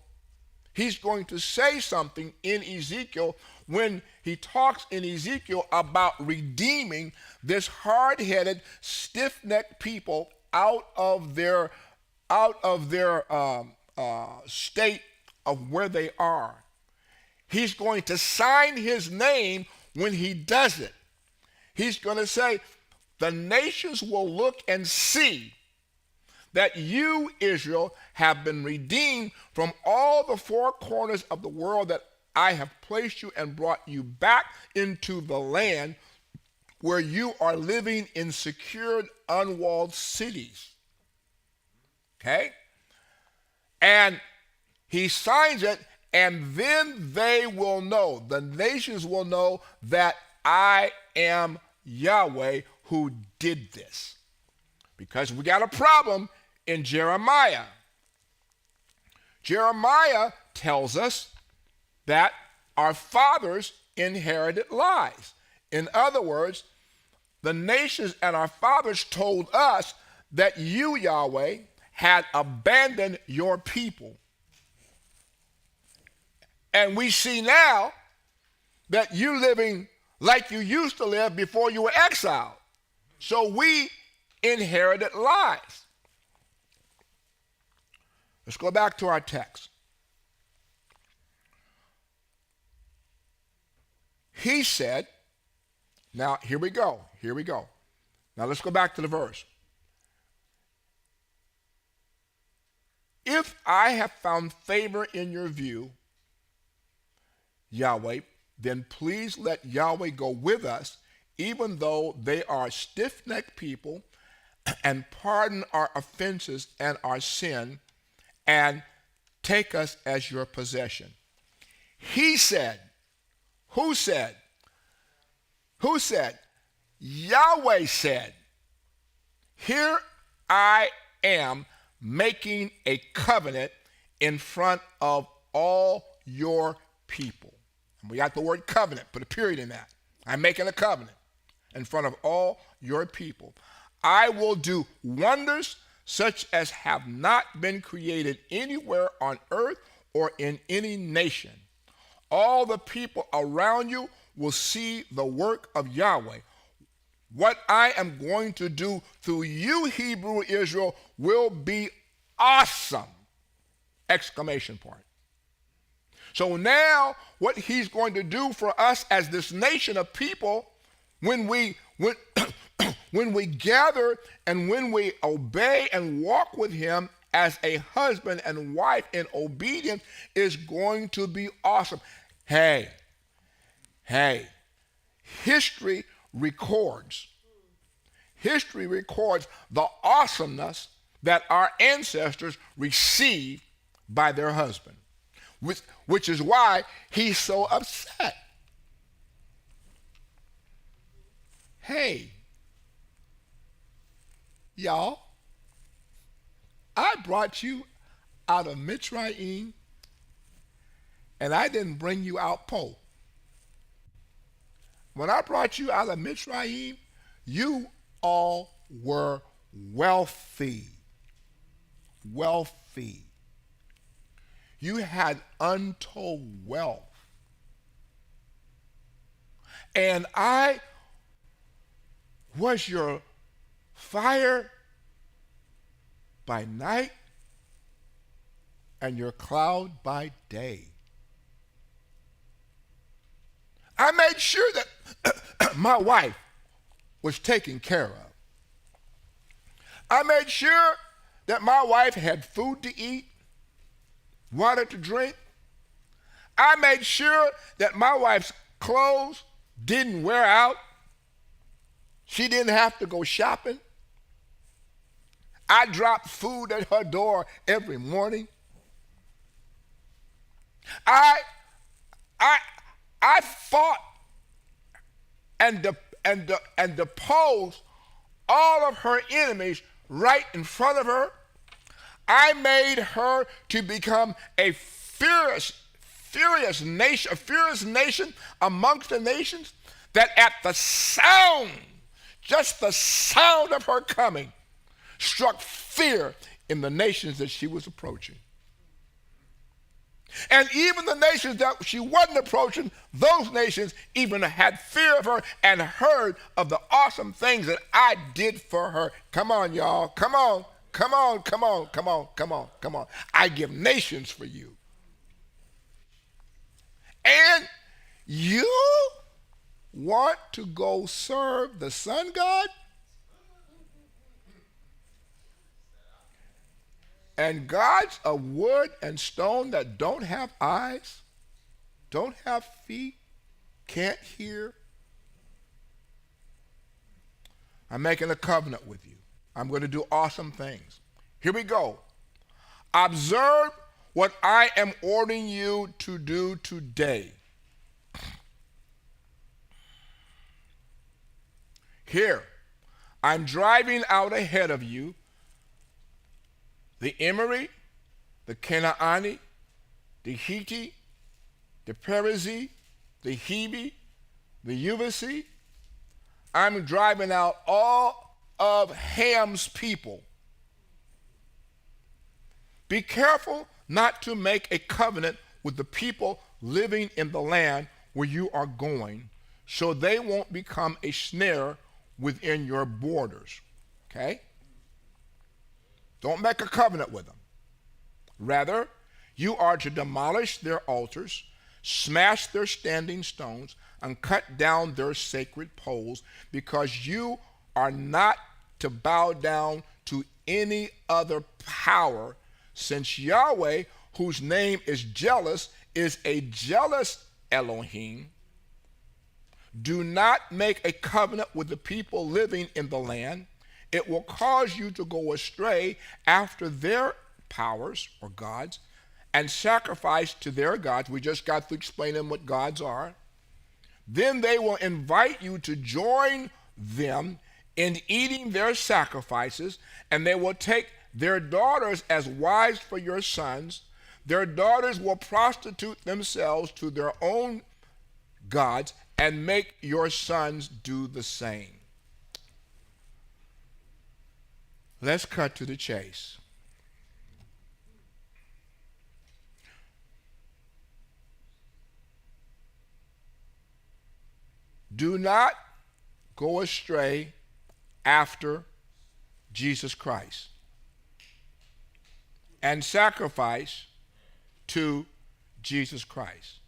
[SPEAKER 1] He's going to say something in Ezekiel when he talks in Ezekiel about redeeming this hard-headed, stiff-necked people out of their state of where they are. He's going to sign his name when he does it. He's going to say, the nations will look and see that you, Israel, have been redeemed from all the 4 corners of the world that I have placed you and brought you back into the land where you are living in secured, unwalled cities. Okay? And he signs it, and then they will know, the nations will know that I am Yahweh who did this. Because we got a problem in Jeremiah. Jeremiah tells us that our fathers inherited lies. In other words, the nations and our fathers told us that you, Yahweh, had abandoned your people. And we see now that you're living like you used to live before you were exiled. So we inherited lies. Let's go back to our text. He said, now here we go. Now let's go back to the verse. If I have found favor in your view, Yahweh, then please let Yahweh go with us, even though they are stiff-necked people, and pardon our offenses and our sin, and take us as your possession. He said, who said? Who said? Yahweh said, here I am making a covenant in front of all your people. And we got the word covenant, put a period in that. I'm making a covenant in front of all your people. I will do wonders such as have not been created anywhere on earth or in any nation. All the people around you will see the work of Yahweh. What I am going to do through you, Hebrew Israel, will be awesome! Exclamation point. So now what he's going to do for us as this nation of people, when we gather and when we obey and walk with him as a husband and wife in obedience, is going to be awesome. Hey, history records the awesomeness that our ancestors received by their husband, which is why he's so upset. Hey, y'all, I brought you out of Mitzrayim, and I didn't bring you out poor. When I brought you out of Mitzrayim, you all were wealthy. Wealthy. You had untold wealth. And I was your fire by night and your cloud by day. I made sure that my wife was taken care of. I made sure that my wife had food to eat, water to drink. I made sure that my wife's clothes didn't wear out. She didn't have to go shopping. I dropped food at her door every morning. I fought and deposed all of her enemies right in front of her. I made her to become a furious nation amongst the nations, that at the sound, just the sound of her coming, struck fear in the nations that she was approaching. And even the nations that she wasn't approaching, those nations even had fear of her and heard of the awesome things that I did for her. Come on, y'all. Come on. I give nations for you. And you want to go serve the sun god? And gods of wood and stone that don't have eyes, don't have feet, can't hear? I'm making a covenant with you. I'm going to do awesome things. Here we go. Observe what I am ordering you to do today. Here, I'm driving out ahead of you the Emori, the Canaanite, the Hittite, the Perizzite, the Hivi, the Yuvasi. I'm driving out all of Ham's people. Be careful not to make a covenant with the people living in the land where you are going, so they won't become a snare within your borders. Okay? Don't make a covenant with them. Rather, you are to demolish their altars, smash their standing stones, and cut down their sacred poles, because you are not to bow down to any other power, since Yahweh, whose name is jealous, is a jealous Elohim. Do not make a covenant with the people living in the land. It will cause you to go astray after their powers or gods and sacrifice to their gods. We just got through explaining what gods are. Then they will invite you to join them in eating their sacrifices, and they will take their daughters as wives for your sons. Their daughters will prostitute themselves to their own gods and make your sons do the same. Let's cut to the chase. Do not go astray after Jesus Christ and sacrifice to Jesus Christ.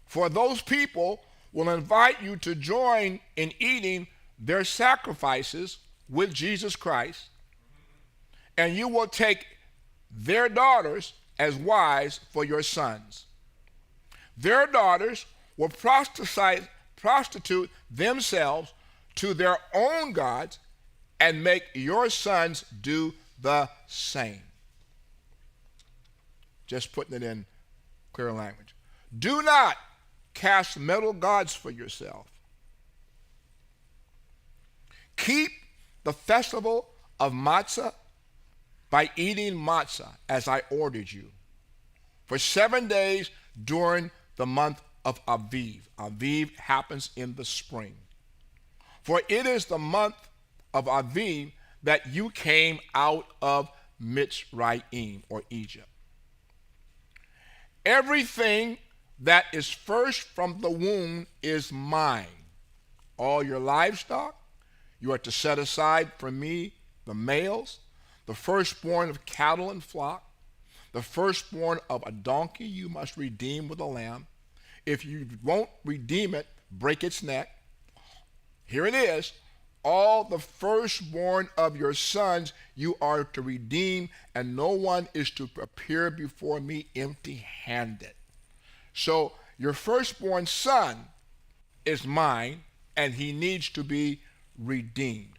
[SPEAKER 1] For those people will invite you to join in eating their sacrifices with Jesus Christ, and you will take their daughters as wives for your sons. Their daughters will prostitute themselves to their own gods and make your sons do the same. Just putting it in clear language. Do not cast metal gods for yourself. Keep the festival of matzah by eating matzah as I ordered you for 7 days during the month of Aviv. Aviv happens in the spring. For it is the month of Aviv that you came out of Mitzrayim, or Egypt. Everything that is first from the womb is mine. All your livestock you are to set aside for me the males, the firstborn of cattle and flock, the firstborn of a donkey you must redeem with a lamb. If you won't redeem it, break its neck. Here it is. All the firstborn of your sons you are to redeem, and no one is to appear before me empty-handed. So your firstborn son is mine, and he needs to be redeemed.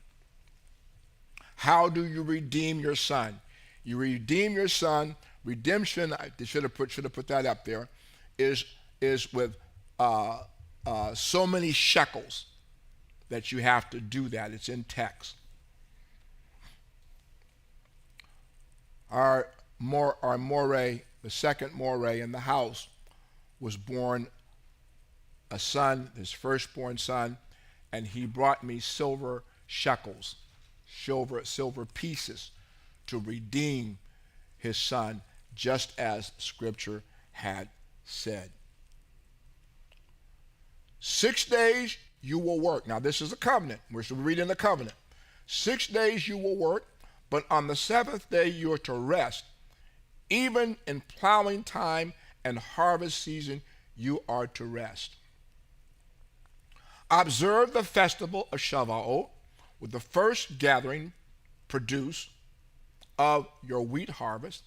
[SPEAKER 1] How do you redeem your son? You redeem your son. Redemption, I should have put that up there, is with so many shekels that you have to do that. It's in text. Our Moreh, the second Moreh in the house, was born a son, his firstborn son, and he brought me silver shekels, silver pieces, to redeem his son, just as Scripture had said. 6 days you will work. Now this is a covenant. We're reading the covenant. 6 days you will work, but on the seventh day you are to rest. Even in plowing time and harvest season you are to rest. Observe the festival of Shavuot with the first gathering produce of your wheat harvest,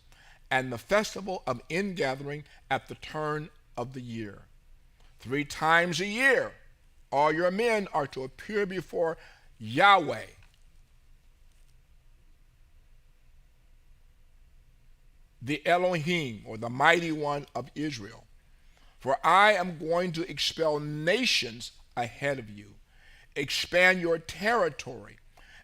[SPEAKER 1] and the festival of ingathering at the turn of the year. 3 times a year all your men are to appear before Yahweh. The Elohim, or the mighty one of Israel. For I am going to expel nations ahead of you, expand your territory,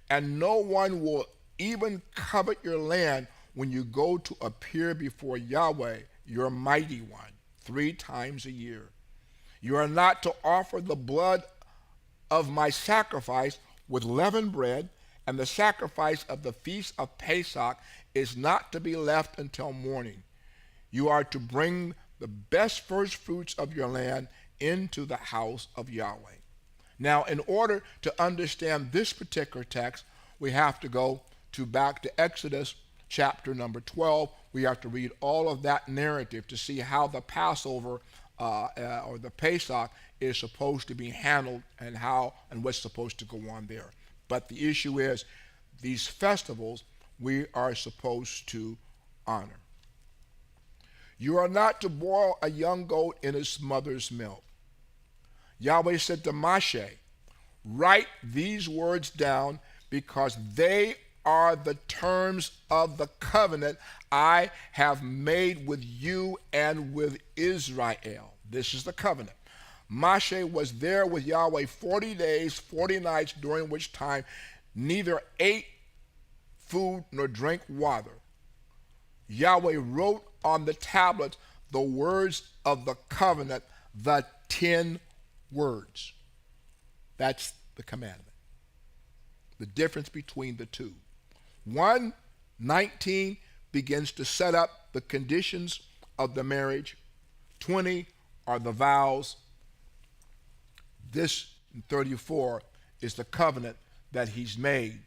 [SPEAKER 1] and no one will even covet your land when you go to appear before Yahweh, your mighty one, 3 times a year. You are not to offer the blood of my sacrifice with leavened bread, and the sacrifice of the feast of Pesach is not to be left until morning. You are to bring the best first fruits of your land into the house of Yahweh. Now, in order to understand this particular text, we have to go back to Exodus chapter number 12. We have to read all of that narrative to see how the Passover or the Pesach is supposed to be handled and how and what's supposed to go on there. But the issue is these festivals we are supposed to honor. You are not to boil a young goat in its mother's milk. Yahweh said to Moshe, write these words down because they are the terms of the covenant I have made with you and with Israel. This is the covenant. Moshe was there with Yahweh 40 days, 40 nights, during which time neither ate food nor drank water. Yahweh wrote on the tablets the words of the covenant, the 10 words. That's the commandment. The difference between the two. 1:19 begins to set up the conditions of the marriage. 20 are the vows. This 34 is the covenant that he's made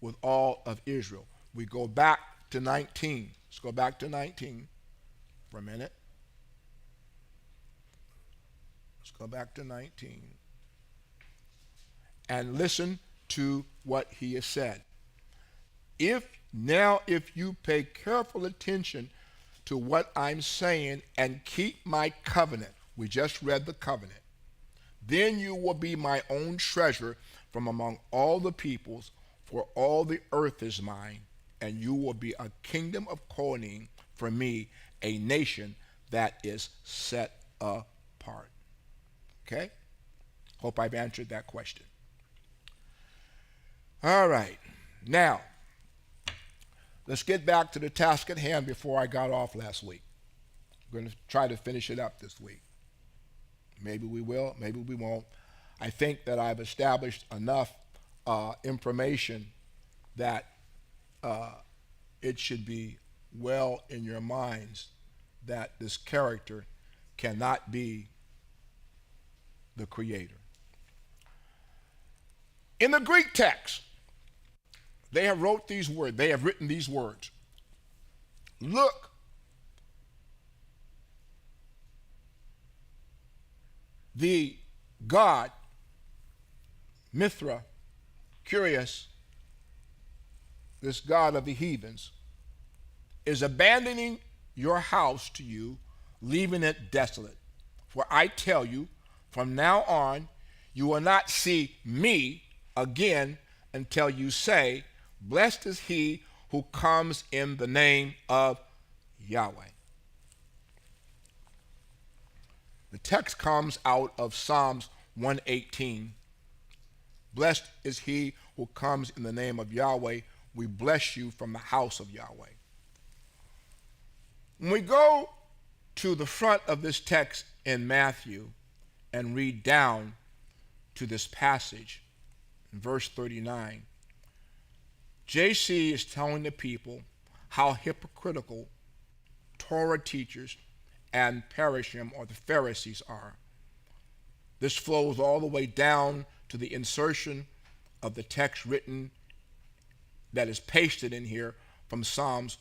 [SPEAKER 1] with all of Israel. We go back to 19. Let's go back to 19 for a minute. Let's go back to 19 and listen to what he has said. If you pay careful attention to what I'm saying and keep my covenant, we just read the covenant, then you will be my own treasure from among all the peoples, for all the earth is mine, and you will be a kingdom of Kohanim for me, a nation that is set apart. Okay? Hope I've answered that question. All right. Now, let's get back to the task at hand before I got off last week. We're going to try to finish it up this week. Maybe we will, maybe we won't. I think that I've established enough information that it should be well in your minds that this character cannot be the creator. In the Greek text, they have written these words. Look, the god Mithra, Curious, this god of the heathens, is abandoning your house to you, leaving it desolate. For I tell you, from now on, you will not see me again until you say, blessed is he who comes in the name of Yahweh. The text comes out of Psalms 118. Blessed is he who comes in the name of Yahweh. We bless you from the house of Yahweh. When we go to the front of this text in Matthew and read down to this passage, in verse 39, JC is telling the people how hypocritical Torah teachers and Parashim, or the Pharisees, are. This flows all the way down to the insertion of the text written that is pasted in here from Psalms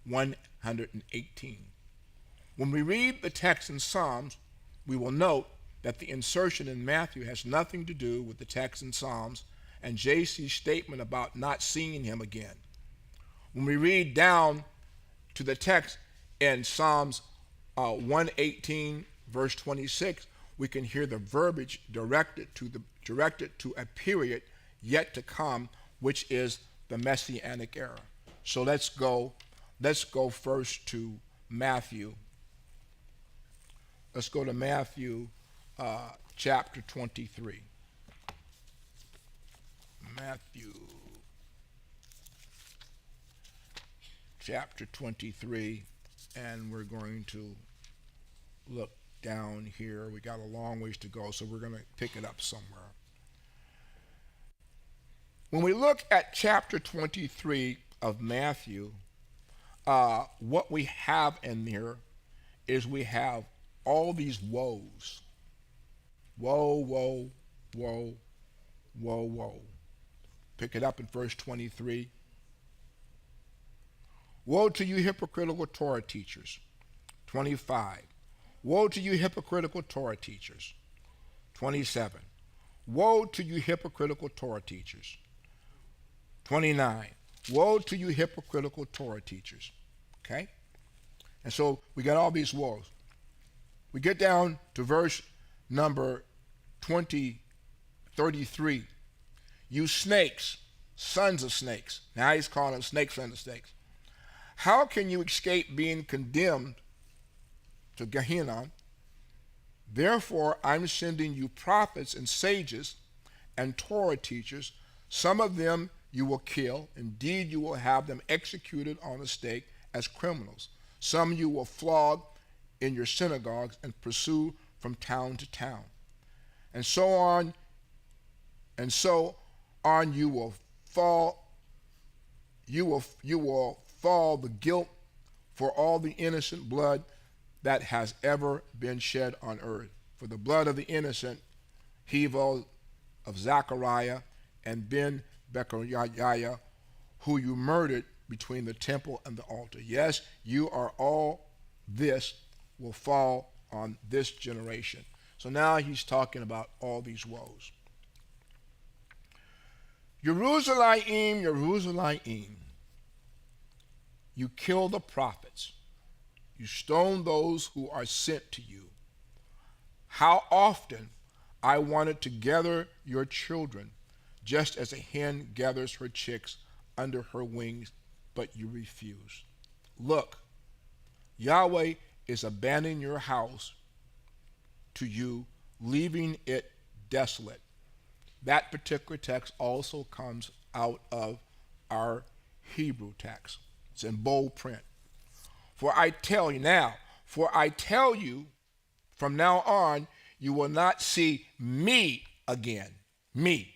[SPEAKER 1] 118. When we read the text in Psalms, we will note that the insertion in Matthew has nothing to do with the text in Psalms and JC's statement about not seeing him again. When we read down to the text in Psalms 118, verse 26, we can hear the verbiage directed to a period yet to come, which is the Messianic era. So let's go first to Matthew. Let's go to Matthew chapter 23. Matthew chapter 23, and we're going to look down here. We got a long ways to go, so we're going to pick it up somewhere. When we look at chapter 23 of Matthew, what we have in there is we have all these woes. Woe, woe, woe, woe, woe. Pick it up in verse 23. Woe to you hypocritical Torah teachers. 25. Woe to you hypocritical Torah teachers. 27. Woe to you hypocritical Torah teachers. 29. Woe to you hypocritical Torah teachers. Okay? And so we got all these woes. We get down to verse number 33. You snakes, sons of snakes. Now he's calling them snakes, sons of snakes. How can you escape being condemned to Gehenna? Therefore, I'm sending you prophets and sages and Torah teachers. Some of them you will kill. Indeed, you will have them executed on a stake as criminals. Some you will flog in your synagogues and pursue from town to town. And so on, you will fall the guilt for all the innocent blood that has ever been shed on earth. For the blood of the innocent, Hevel of Zechariah and Ben Bechariah, who you murdered between the temple and the altar. Yes, you are all this will fall on this generation. So now he's talking about all these woes. Jerusalem, Jerusalem, you kill the prophets. You stone those who are sent to you. How often I wanted to gather your children, just as a hen gathers her chicks under her wings, but you refuse. Look, Yahweh is abandoning your house to you, leaving it desolate. That particular text also comes out of our Hebrew text. It's in bold print. For I tell you, from now on, you will not see me again. Me.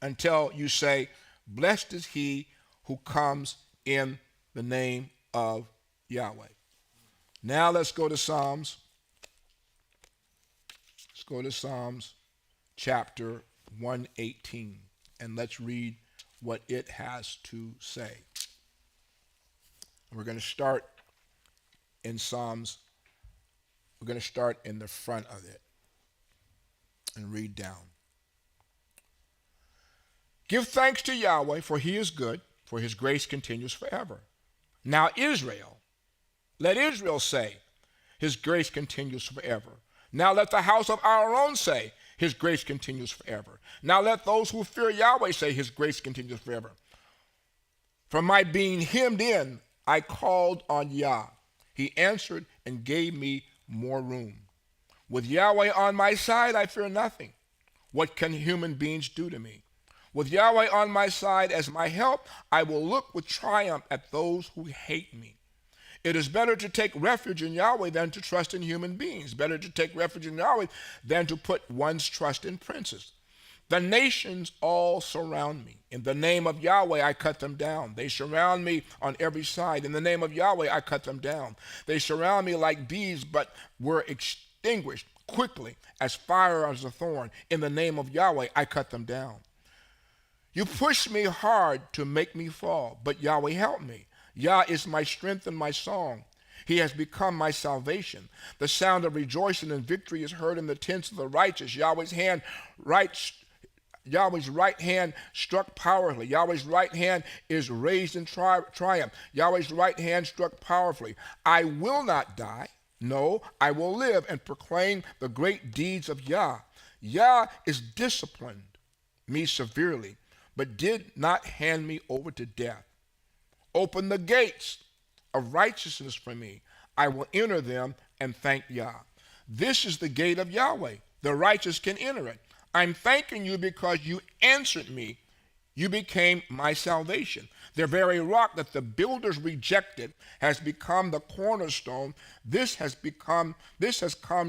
[SPEAKER 1] Until you say, blessed is he who comes in the name of Yahweh. Now let's go to Psalms. Let's go to Psalms chapter 118, and let's read what it has to say. We're going to start in Psalms. We're going to start in the front of it and read down. Give thanks to Yahweh, for he is good, for his grace continues forever. Now Israel, let Israel say, his grace continues forever. Now let the house of Aaron say, his grace continues forever. Now let those who fear Yahweh say, his grace continues forever. From my being hemmed in, I called on Yah. He answered and gave me more room. With Yahweh on my side, I fear nothing. What can human beings do to me? With Yahweh on my side as my help, I will look with triumph at those who hate me. It is better to take refuge in Yahweh than to trust in human beings. Better to take refuge in Yahweh than to put one's trust in princes. The nations all surround me. In the name of Yahweh, I cut them down. They surround me on every side. In the name of Yahweh, I cut them down. They surround me like bees, but were extinguished quickly as fire as a thorn. In the name of Yahweh, I cut them down. You pushed me hard to make me fall, but Yahweh helped me. Yah is my strength and my song. He has become my salvation. The sound of rejoicing and victory is heard in the tents of the righteous. Yahweh's right hand struck powerfully. Yahweh's right hand is raised in triumph. Yahweh's right hand struck powerfully. I will not die. No, I will live and proclaim the great deeds of Yah. Yah is disciplined me severely, but did not hand me over to death. Open the gates of righteousness for me. I will enter them and thank Yah. This is the gate of Yahweh. The righteous can enter it. I'm thanking you because you answered me. You became my salvation. The very rock that the builders rejected has become the cornerstone. This has come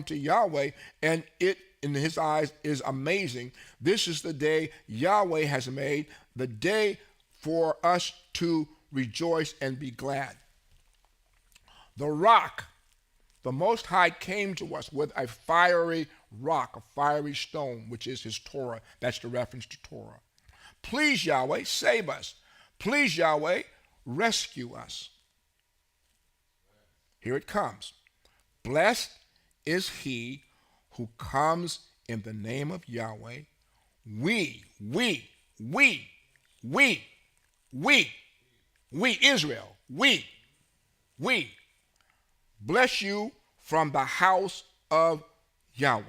[SPEAKER 1] to Yahweh, and it in his eyes is amazing. This is the day Yahweh has made, the day for us to rejoice and be glad. The rock, the Most High came to us with a fiery rock, a fiery stone, which is his Torah. That's the reference to Torah. Please, Yahweh, save us. Please, Yahweh, rescue us. Here it comes. Blessed is he who comes in the name of Yahweh. We, Israel, we bless you from the house of Yahweh.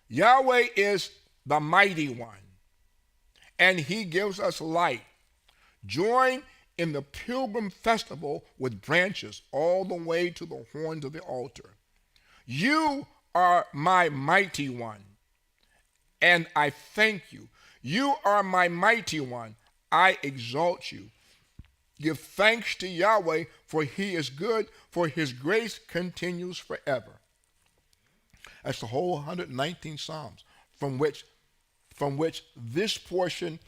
[SPEAKER 1] Yahweh is the mighty one, and he gives us light. Join in the pilgrim festival with branches all the way to the horns of the altar. You are my mighty one, and I thank you. You are my mighty one. I exalt you. Give thanks to Yahweh, for he is good, for his grace continues forever. That's the whole 119 Psalms, from which this portion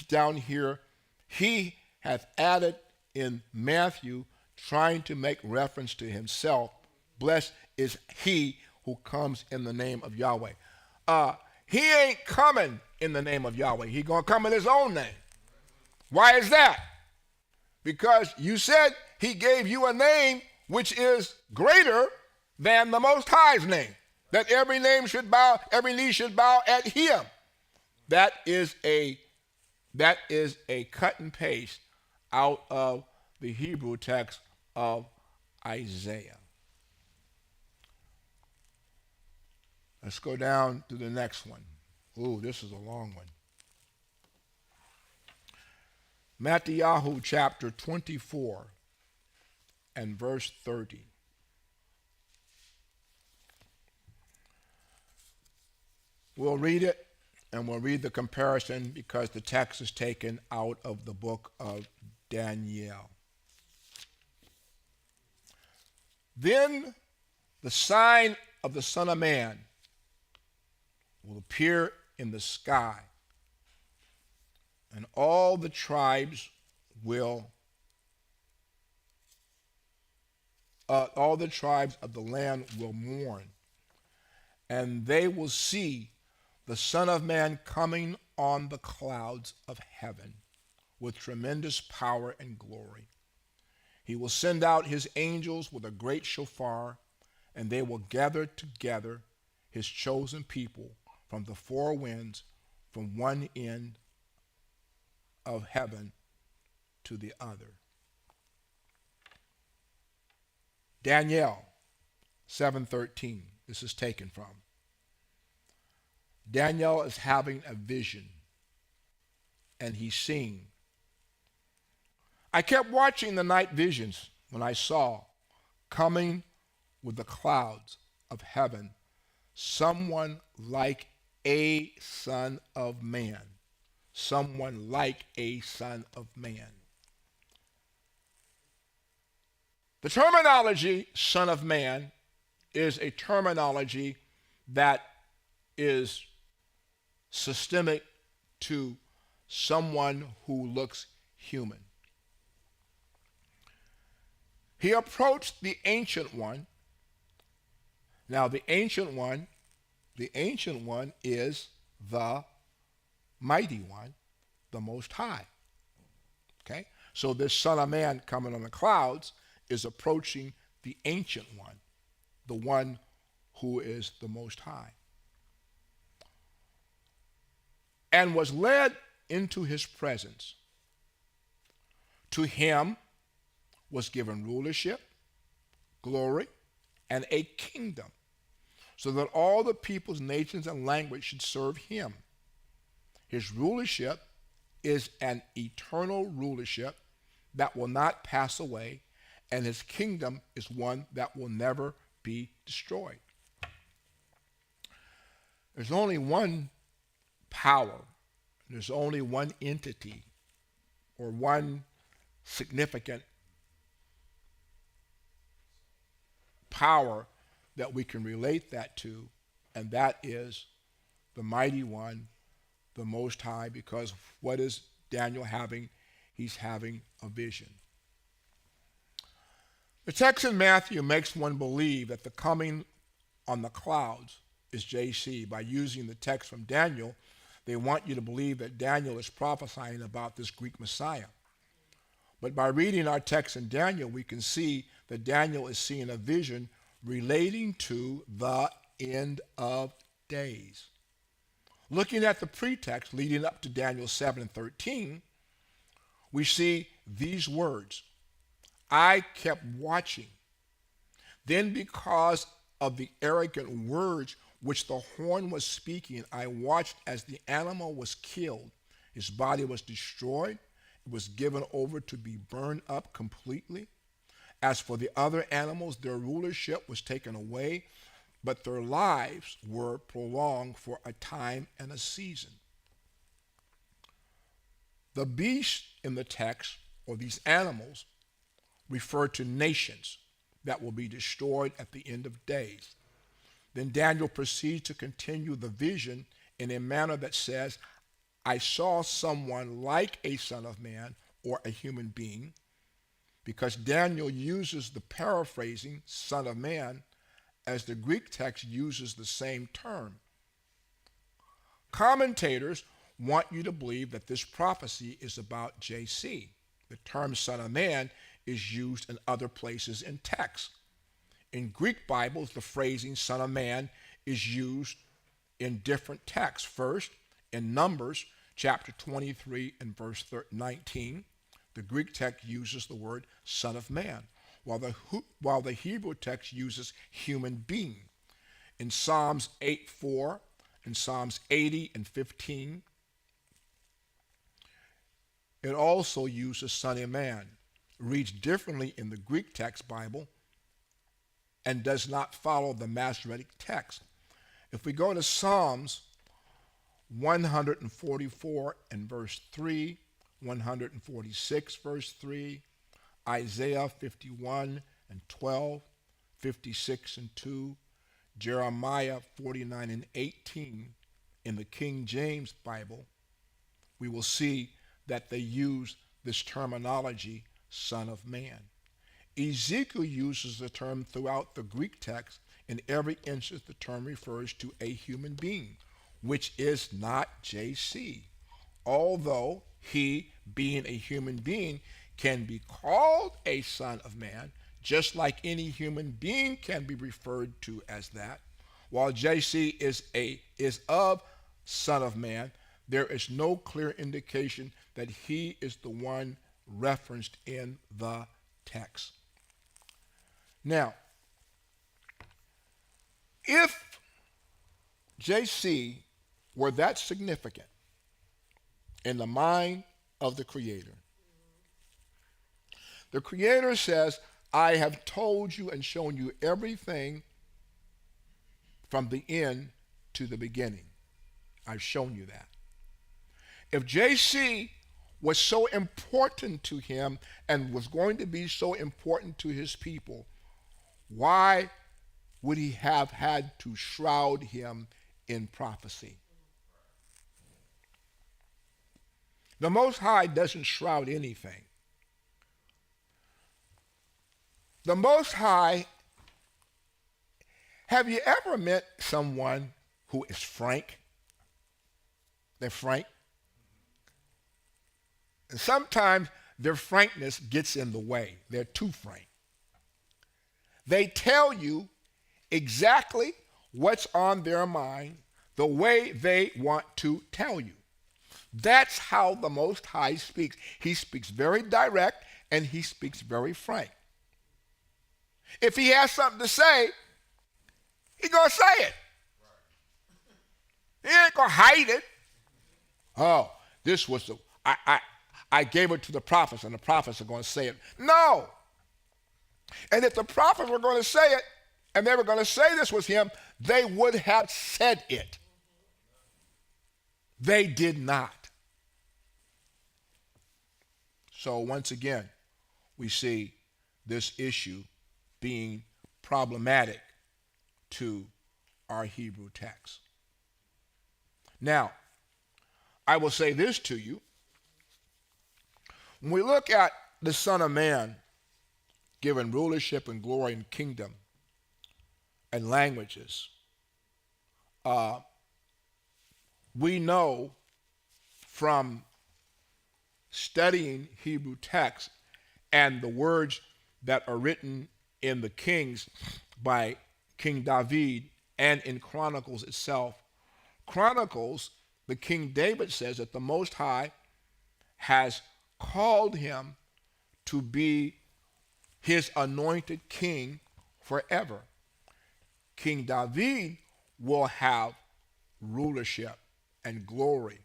[SPEAKER 1] down here, he hath added in Mathew, trying to make reference to himself. Blessed is he who comes in the name of Yahweh. He ain't coming in the name of Yahweh. He's going to come in his own name. Why is that? Because you said he gave you a name which is greater than the Most High's name, that every name should bow, every knee should bow at him. That is a cut and paste out of the Hebrew text of Isaiah. Let's go down to the next one. Ooh, this is a long one. Mathew chapter 24 and verse 30. We'll read it, and we'll read the comparison because the text is taken out of the book of Daniel. Then the sign of the Son of Man will appear in the sky, and all the tribes of the land will mourn, and they will see the Son of Man coming on the clouds of heaven with tremendous power and glory. He will send out his angels with a great shofar, and they will gather together his chosen people from the four winds, from one end of heaven to the other. Daniel 7:13. This is taken from. Daniel is having a vision, and he's seeing. I kept watching the night visions when I saw coming with the clouds of heaven someone like a son of man. Someone like a son of man. The terminology son of man is a terminology that is systemic to someone who looks human. He approached the Ancient One. Now the Ancient One is the Mighty One, the Most High. Okay? So this Son of Man coming on the clouds is approaching the Ancient One, the one who is the Most High, and was led into his presence. To him was given rulership, glory, and a kingdom, so that all the peoples, nations, and languages should serve him. His rulership is an eternal rulership that will not pass away, and his kingdom is one that will never be destroyed. There's only one power, there's only one entity, or one significant power that we can relate that to, and that is the Mighty One, the Most High, because what is Daniel having? He's having a vision. The text in Matthew makes one believe that the coming on the clouds is JC. By using the text from Daniel, they want you to believe that Daniel is prophesying about this Greek Messiah. But by reading our text in Daniel, we can see that Daniel is seeing a vision relating to the end of days. Looking at the pretext leading up to Daniel 7 and 13, we see these words: I kept watching. Then, because of the arrogant words which the horn was speaking, I watched as the animal was killed. His body was destroyed. It was given over to be burned up completely. As for the other animals, their rulership was taken away, but their lives were prolonged for a time and a season. The beasts in the text, or these animals, refer to nations that will be destroyed at the end of days. Then Daniel proceeds to continue the vision in a manner that says, I saw someone like a son of man, or a human being, because Daniel uses the paraphrasing son of man as the Greek text uses the same term. Commentators want you to believe that this prophecy is about JC. The term son of man is used in other places in text. In Greek Bibles, the phrasing son of man is used in different texts. First, in Numbers chapter 23 and verse 19, the Greek text uses the word son of man, while the Hebrew text uses human being. In Psalms 8:4 and Psalms 80 and 15, it also uses son of man, reads differently in the Greek text Bible, and does not follow the Masoretic text. If we go to Psalms 144 and verse 3, 146 verse 3, Isaiah 51 and 12, 56 and 2, Jeremiah 49 and 18 in the King James Bible, we will see that they use this terminology, son of man. Ezekiel uses the term throughout the Greek text. In every instance, the term refers to a human being, which is not JC. Although he, being a human being, can be called a son of man, just like any human being can be referred to as that. While JC is of son of man, there is no clear indication that he is the one referenced in the text. Now, if JC were that significant in the mind of the Creator, the Creator says, I have told you and shown you everything from the end to the beginning. I've shown you that. If JC was so important to him and was going to be so important to his people, why would he have had to shroud him in prophecy? The Most High doesn't shroud anything. The Most High, have you ever met someone who is frank? They're frank. And sometimes their frankness gets in the way. They're too frank. They tell you exactly what's on their mind the way they want to tell you. That's how the Most High speaks. He speaks very direct and he speaks very frank. If he has something to say, he's going to say it. He ain't going to hide it. Oh, this was the, I gave it to the prophets and the prophets are going to say it. No. And if the prophets were going to say it and they were going to say this was him, they would have said it. They did not. So once again, we see this issue being problematic to our Hebrew text. Now, I will say this to you. When we look at the Son of Man given rulership and glory and kingdom and languages, we know from studying Hebrew text And the words that are written in the Kings by King David and in Chronicles itself. Chronicles, the King David says that the Most High has called him to be his anointed king forever. King David will have rulership and glory,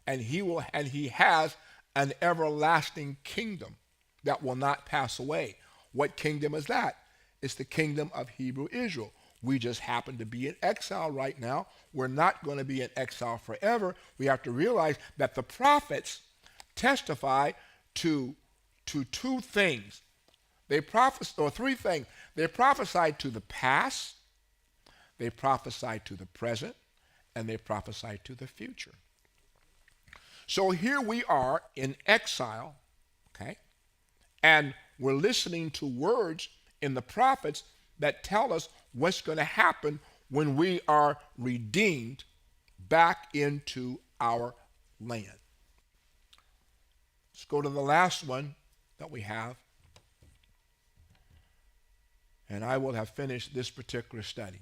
[SPEAKER 1] and he has an everlasting kingdom that will not pass away. What kingdom is that? It's the kingdom of Hebrew Israel. We just happen to be in exile right now. We're not going to be in exile forever. We have to realize that the prophets testify to two things. They prophesy, or three things. They prophesy to the past, they prophesy to the present, and they prophesy to the future. So here we are in exile, okay? And we're listening to words in the prophets that tell us what's going to happen when we are redeemed back into our land. Let's go to the last one that we have, and I will have finished this particular study.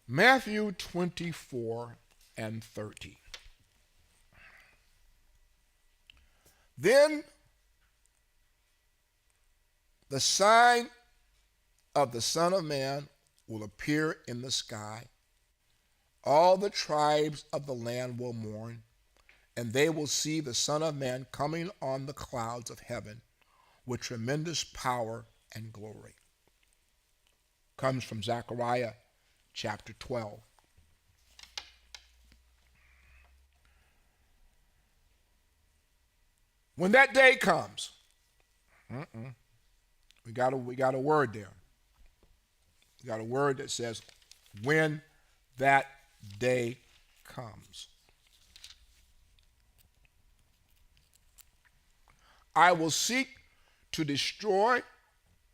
[SPEAKER 1] Matthew 24 and 30. Then the sign of the Son of Man will appear in the sky. All the tribes of the land will mourn, and they will see the Son of Man coming on the clouds of heaven with tremendous power and glory. Comes from Zechariah chapter 12. When that day comes, we got a word there. We got a word that says, when that day comes. I will seek to destroy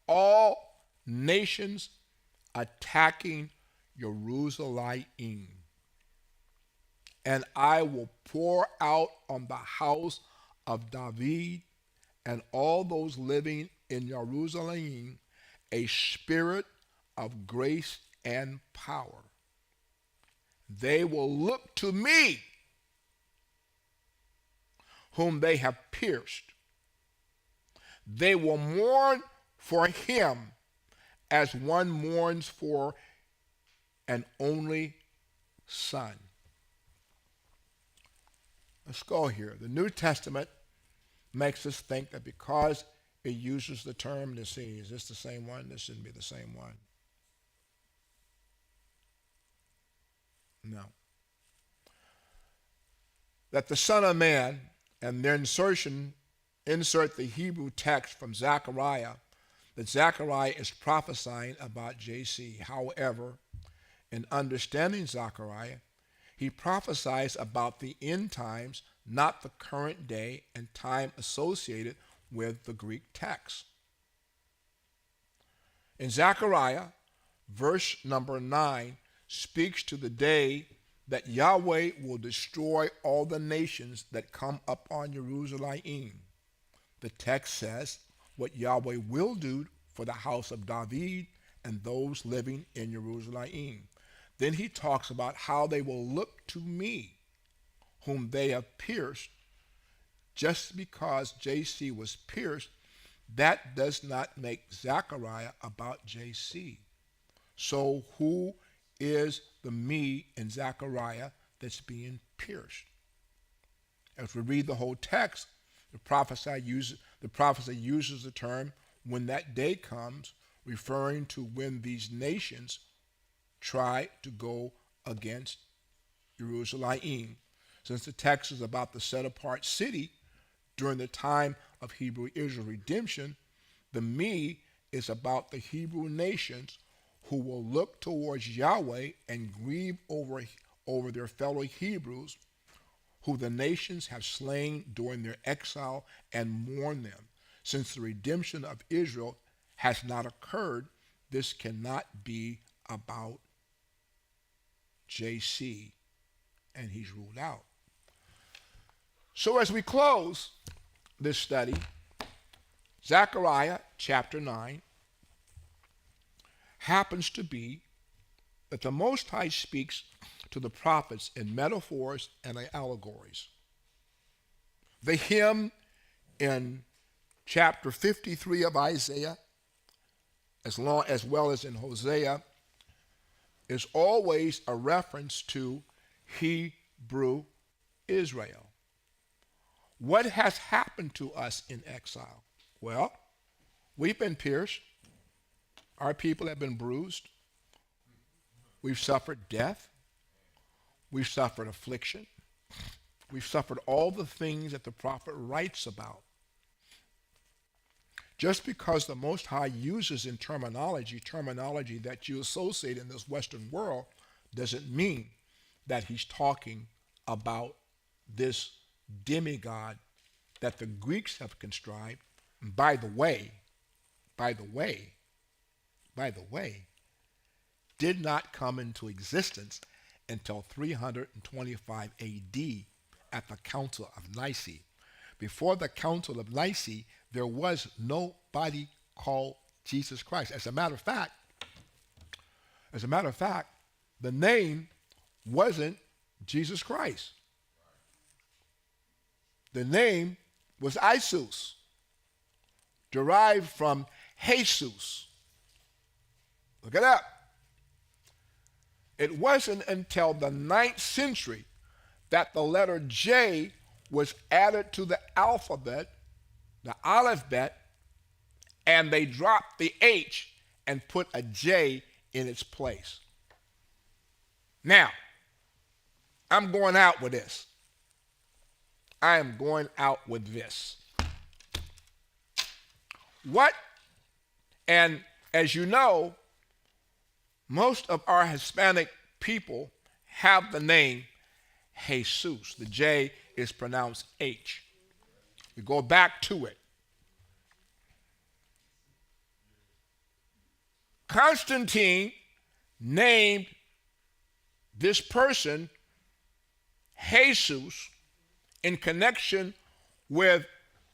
[SPEAKER 1] all nations attacking Jerusalem, and I will pour out on the house of David and all those living in Jerusalem a spirit of grace and power. They will look to me, whom they have pierced. They will mourn for him as one mourns for an only son. Let's go here. The New Testament makes us think that because it uses the term, let's see, is this the same one? This shouldn't be the same one. No. That the Son of Man, and their insert the Hebrew text from Zechariah, that Zechariah is prophesying about JC. However, in understanding Zechariah, he prophesies about the end times, not the current day and time associated with the Greek text. In Zechariah, verse number 9 speaks to the day that Yahweh will destroy all the nations that come up on Jerusalem. The text says what Yahweh will do for the house of David and those living in Jerusalem. Then he talks about how they will look to me, whom they have pierced. Just because JC was pierced, that does not make Zechariah about JC. So who is the me in Zechariah that's being pierced? As we read the whole text, the prophecy uses the term when that day comes, referring to when these nations try to go against Jerusalem. Since the text is about the set-apart city during the time of Hebrew Israel redemption, the me is about the Hebrew nations who will look towards Yahweh and grieve over their fellow Hebrews, who the nations have slain during their exile, and mourn them. Since the redemption of Israel has not occurred, this cannot be about JC and he's ruled out. So as we close this study, Zechariah chapter 9 happens to be that the Most High speaks to the prophets in metaphors and allegories. The hymn in chapter 53 of Isaiah, as well as in Hosea, is always a reference to Hebrew Israel. What has happened to us in exile? Well, we've been pierced. Our people have been bruised. We've suffered death. We've suffered affliction. We've suffered all the things that the prophet writes about. Just because the Most High uses in terminology that you associate in this Western world, doesn't mean that he's talking about this demigod that the Greeks have contrived. And by the way, did not come into existence until 325 AD at the Council of Nicaea. Before the Council of Nicaea, there was nobody called Jesus Christ. As a matter of fact, the name wasn't Jesus Christ. The name was Isus, derived from Jesus. Look it up. It wasn't until the 9th century that the letter J was added to the alphabet, the aleph bet, and they dropped the H and put a J in its place. Now, I'm going out with this. I am going out with this. What? And as you know, most of our Hispanic people have the name Jesus. The J is pronounced H. We go back to it. Constantine named this person Jesus in connection with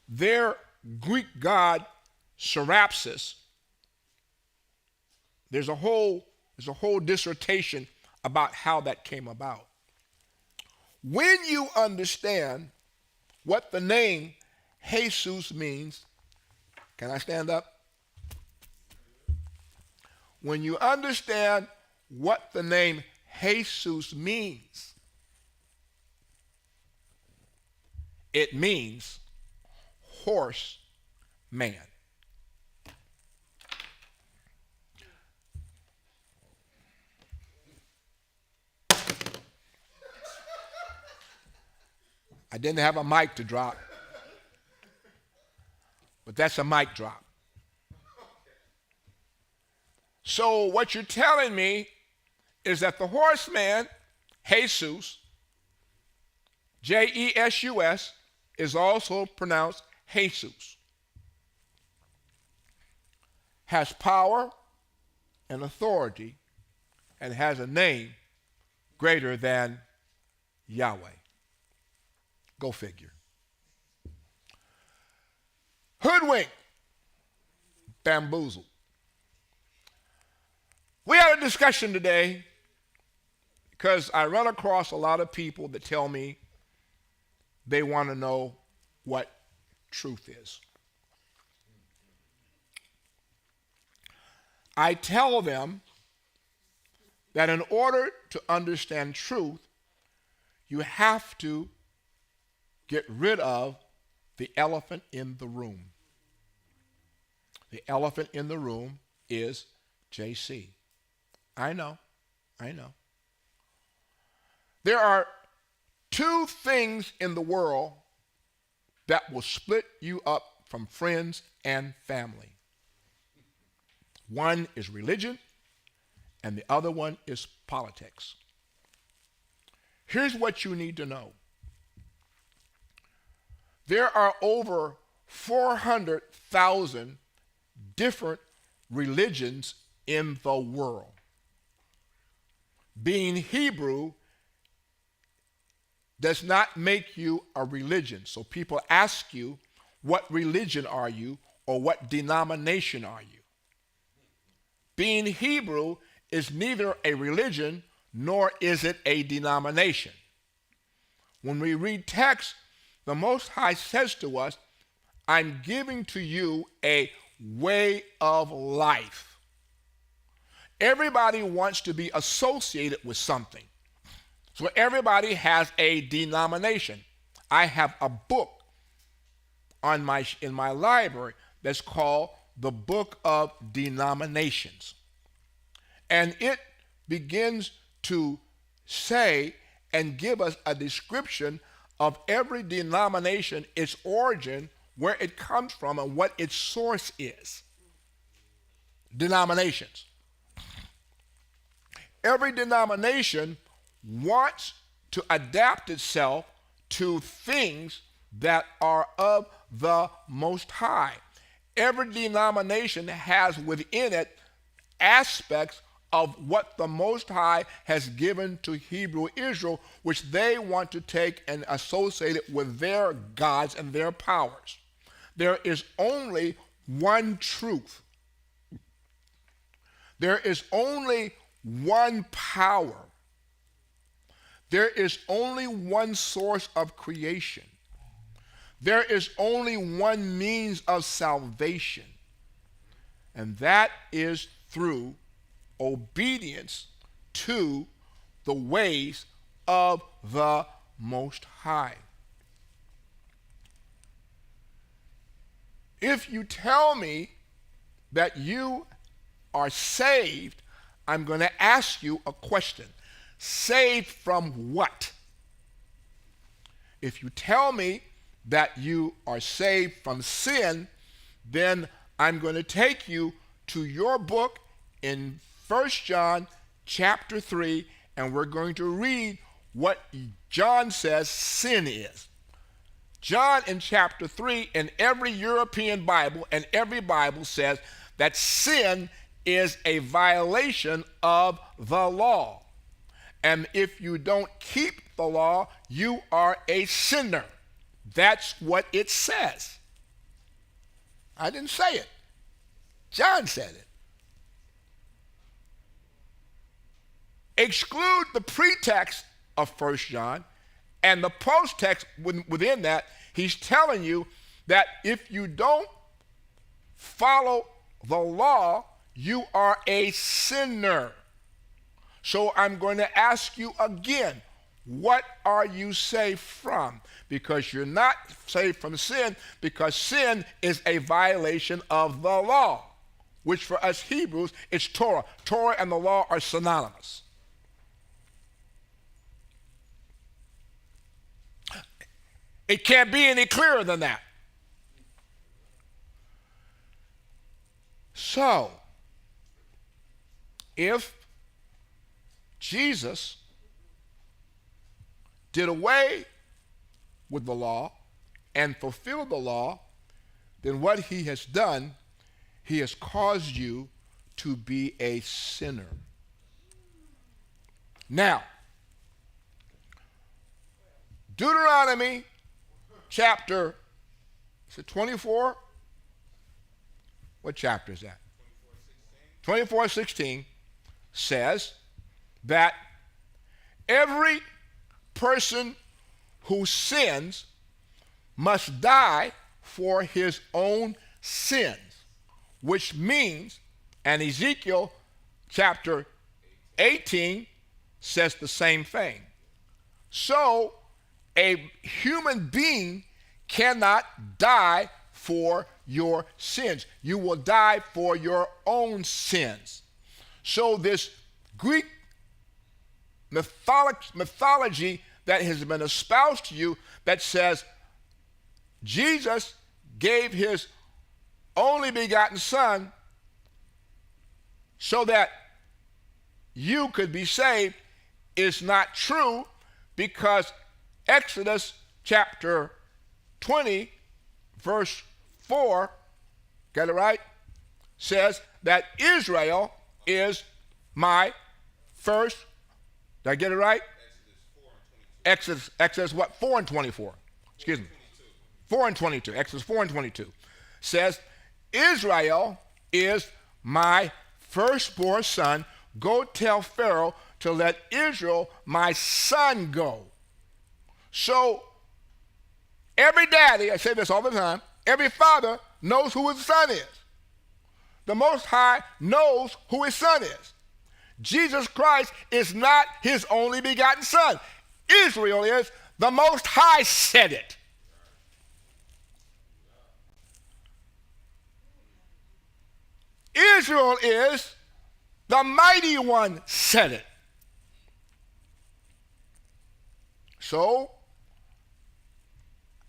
[SPEAKER 1] their Greek god Serapis. There's a whole dissertation about how that came about. When you understand what the name Jesus means, can I stand up? When you understand what the name Jesus means, it means horse man. I didn't have a mic to drop, but that's a mic drop. So what you're telling me is that the horseman, Jesus, J-E-S-U-S, is also pronounced Jesus, has power and authority, and has a name greater than Yahweh. Go figure. Hoodwink, bamboozled. We had a discussion today because I run across a lot of people that tell me they want to know what truth is. I tell them that in order to understand truth, you have to get rid of the elephant in the room. The elephant in the room is JC. I know. There are two things in the world that will split you up from friends and family. One is religion, and the other one is politics. Here's what you need to know. There are over 400,000 different religions in the world. Being Hebrew does not make you a religion. So people ask you, what religion are you, or what denomination are you? Being Hebrew is neither a religion nor is it a denomination. When we read text, the Most High says to us, I'm giving to you a way of life. Everybody wants to be associated with something. So everybody has a denomination. I have a book in my library that's called the Book of Denominations. And it begins to say and give us a description of every denomination, its origin, where it comes from, and what its source is. Denominations. Every denomination wants to adapt itself to things that are of the Most High. Every denomination has within it aspects of what the Most High has given to Hebrew Israel, which they want to take and associate it with their gods and their powers. There is only one truth. There is only one power. There is only one source of creation. There is only one means of salvation, and that is through obedience to the ways of the Most High. If you tell me that you are saved, I'm going to ask you a question. Saved from what? If you tell me that you are saved from sin, then I'm going to take you to your book in 1 John chapter 3, and we're going to read what John says sin is. John in chapter 3, in every European Bible and every Bible says that sin is a violation of the law. And if you don't keep the law, you are a sinner. That's what it says. I didn't say it. John said it. Exclude the pretext of 1 John and the post-text within that. He's telling you that if you don't follow the law, you are a sinner. So I'm going to ask you again, what are you saved from? Because you're not saved from sin, because sin is a violation of the law, which for us Hebrews is Torah. Torah and the law are synonymous. It can't be any clearer than that. So, if Jesus did away with the law and fulfilled the law, then what he has done, he has caused you to be a sinner. Now, Deuteronomy chapter, is it 24? What chapter is that? 24:16 says that every person who sins must die for his own sins, which means, and Ezekiel chapter 18 says the same thing. So a human being cannot die for your sins. You will die for your own sins. So this Greek mythology that has been espoused to you that says Jesus gave his only begotten Son so that you could be saved is not true, because Exodus chapter 20 verse 4, get it right, says that Israel is my first, did I get it right? Exodus what? 4 and 24. Excuse me. 4 and 22. Exodus 4 and 22 says, Israel is my firstborn son. Go tell Pharaoh to let Israel, my son, go. So every daddy, I say this all the time, every father knows who his son is. The Most High knows who his son is. Jesus Christ is not his only begotten son. Israel is. The Most High said it. Israel is. The Mighty One said it. So,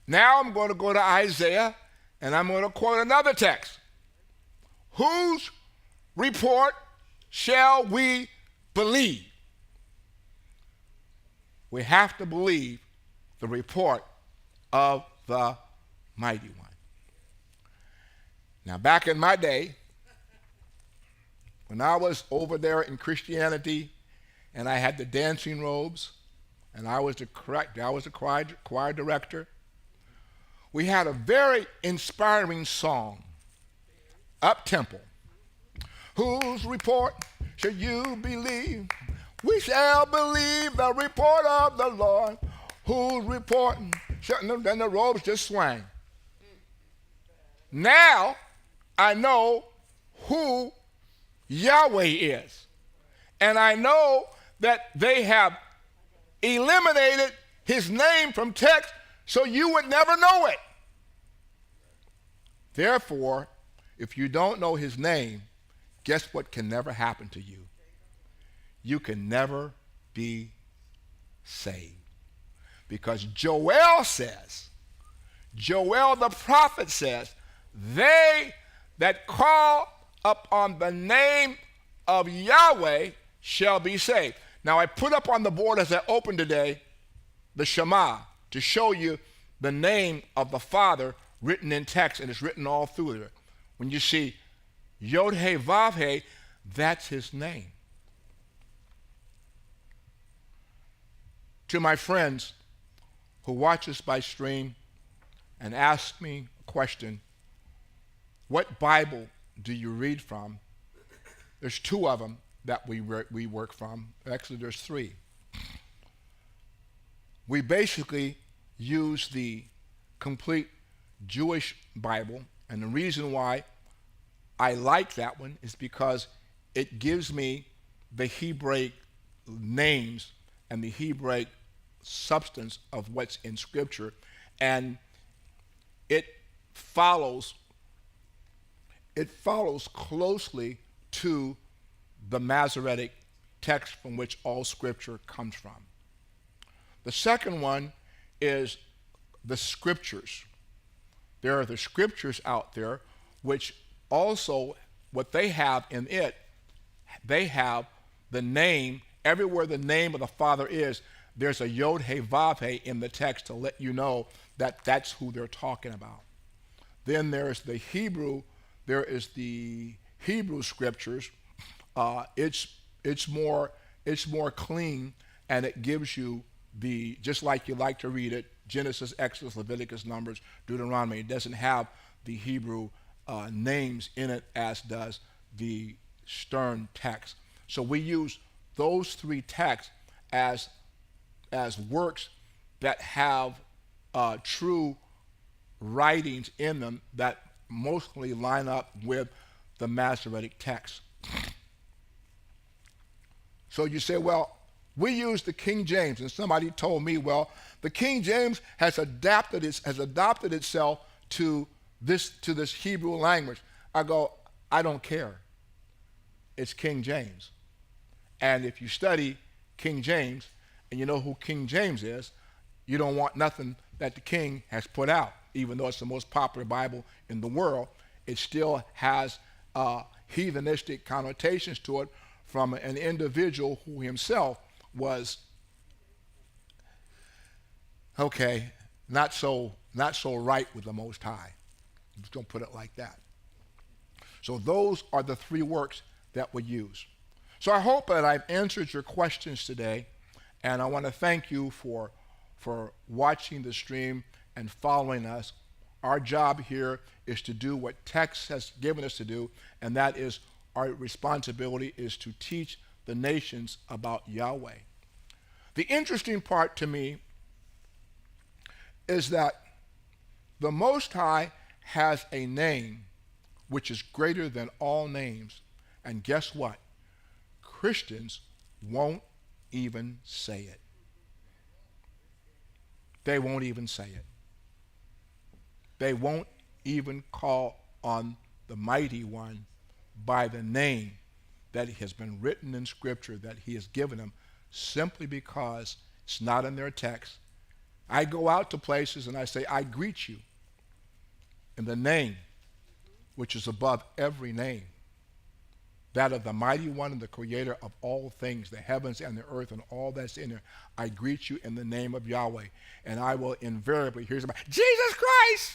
[SPEAKER 1] now I'm going to go to Isaiah, and I'm going to quote another text. Whose report shall we believe? We have to believe the report of the Mighty One. Now, back in my day, when I was over there in Christianity, and I had the dancing robes, and I was the choir director, we had a very inspiring song, up-tempo. Whose report shall you believe? We shall believe the report of the Lord. Whose report shall... Then the robes just swang. Now I know who Yahweh is. And I know that they have eliminated his name from text so you would never know it. Therefore, if you don't know his name, guess what can never happen to you? You can never be saved. Because Joel says, Joel the prophet says, they that call upon the name of Yahweh shall be saved. Now I put up on the board as I opened today the Shema to show you the name of the Father written in text, and it's written all through there. When you see Yod-He, Vav-He, that's his name. To my friends who watch us by stream and ask me a question, what Bible do you read from? There's two of them that we work from. Actually, there's three. We basically use the complete Jewish Bible, and the reason why I like that one is because it gives me the Hebraic names and the Hebraic substance of what's in Scripture, and it follows closely to the Masoretic text from which all Scripture comes from. The second one is the Scriptures. There are the Scriptures out there which also, what they have in it, they have the name, everywhere the name of the Father is, there's a Yod-He, Vav-He in the text to let you know that that's who they're talking about. Then there's the Hebrew, there is the Hebrew Scriptures. It's more clean, and it gives you the, just like you like to read it, Genesis, Exodus, Leviticus, Numbers, Deuteronomy. It doesn't have the Hebrew names in it as does the Stern text. So we use those three texts as works that have true writings in them that mostly line up with the Masoretic text. So you say, well, we use the King James, and somebody told me, well, the King James has adopted itself to this Hebrew language. I go, I don't care. It's King James. And if you study King James and you know who King James is, you don't want nothing that the king has put out. Even though it's the most popular Bible in the world, it still has heathenistic connotations to it from an individual who himself was, not so right with the Most High. Just don't put it like that. So those are the three works that we use. So I hope that I've answered your questions today, and I want to thank you for for watching the stream and following us. Our job here is to do what text has given us to do, and that is our responsibility is to teach the nations about Yahweh. The interesting part to me is that the Most High has a name which is greater than all names. And guess what? Christians won't even say it. They won't even say it. They won't even call on the Mighty One by the name that has been written in Scripture that he has given them, simply because it's not in their text. I go out to places and I say, I greet you in the name which is above every name, that of the Mighty One and the Creator of all things, the heavens and the earth and all that's in there. I greet you in the name of Yahweh. And I will invariably hear somebody, Jesus Christ!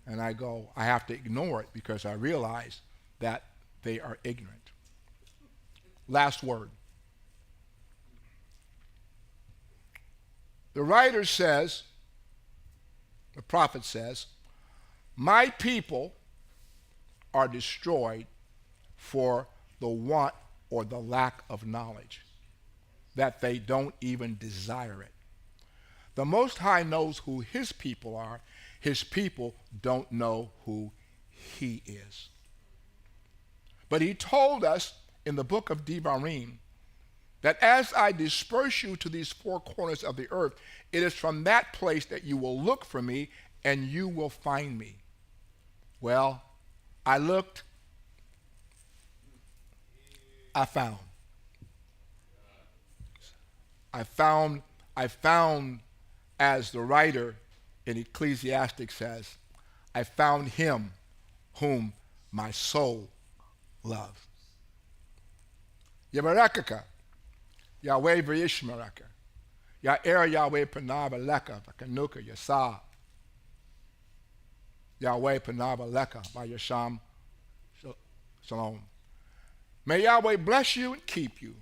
[SPEAKER 1] And I go, I have to ignore it because I realize that they are ignorant. Last word. The writer says, the prophet says, my people are destroyed for the want or the lack of knowledge, that they don't even desire it. The Most High knows who his people are. His people don't know who he is. But he told us in the book of Devarim that as I disperse you to these four corners of the earth, it is from that place that you will look for me and you will find me. Well, I looked, I found. I found, as the writer in Ecclesiastes says, I found him whom my soul loves. Yabarakaka, Yahweh v'yishmaraka, Ya'er Yahweh panav aleka v'kanuka yasa, Yahweh panav aleka v'yasham shalom. May Yahweh bless you and keep you.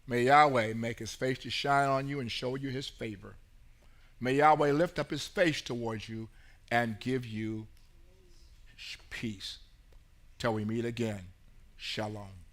[SPEAKER 1] May Yahweh make his face to shine on you and show you his favor. May Yahweh lift up his face towards you and give you peace. Till we meet again. Shalom.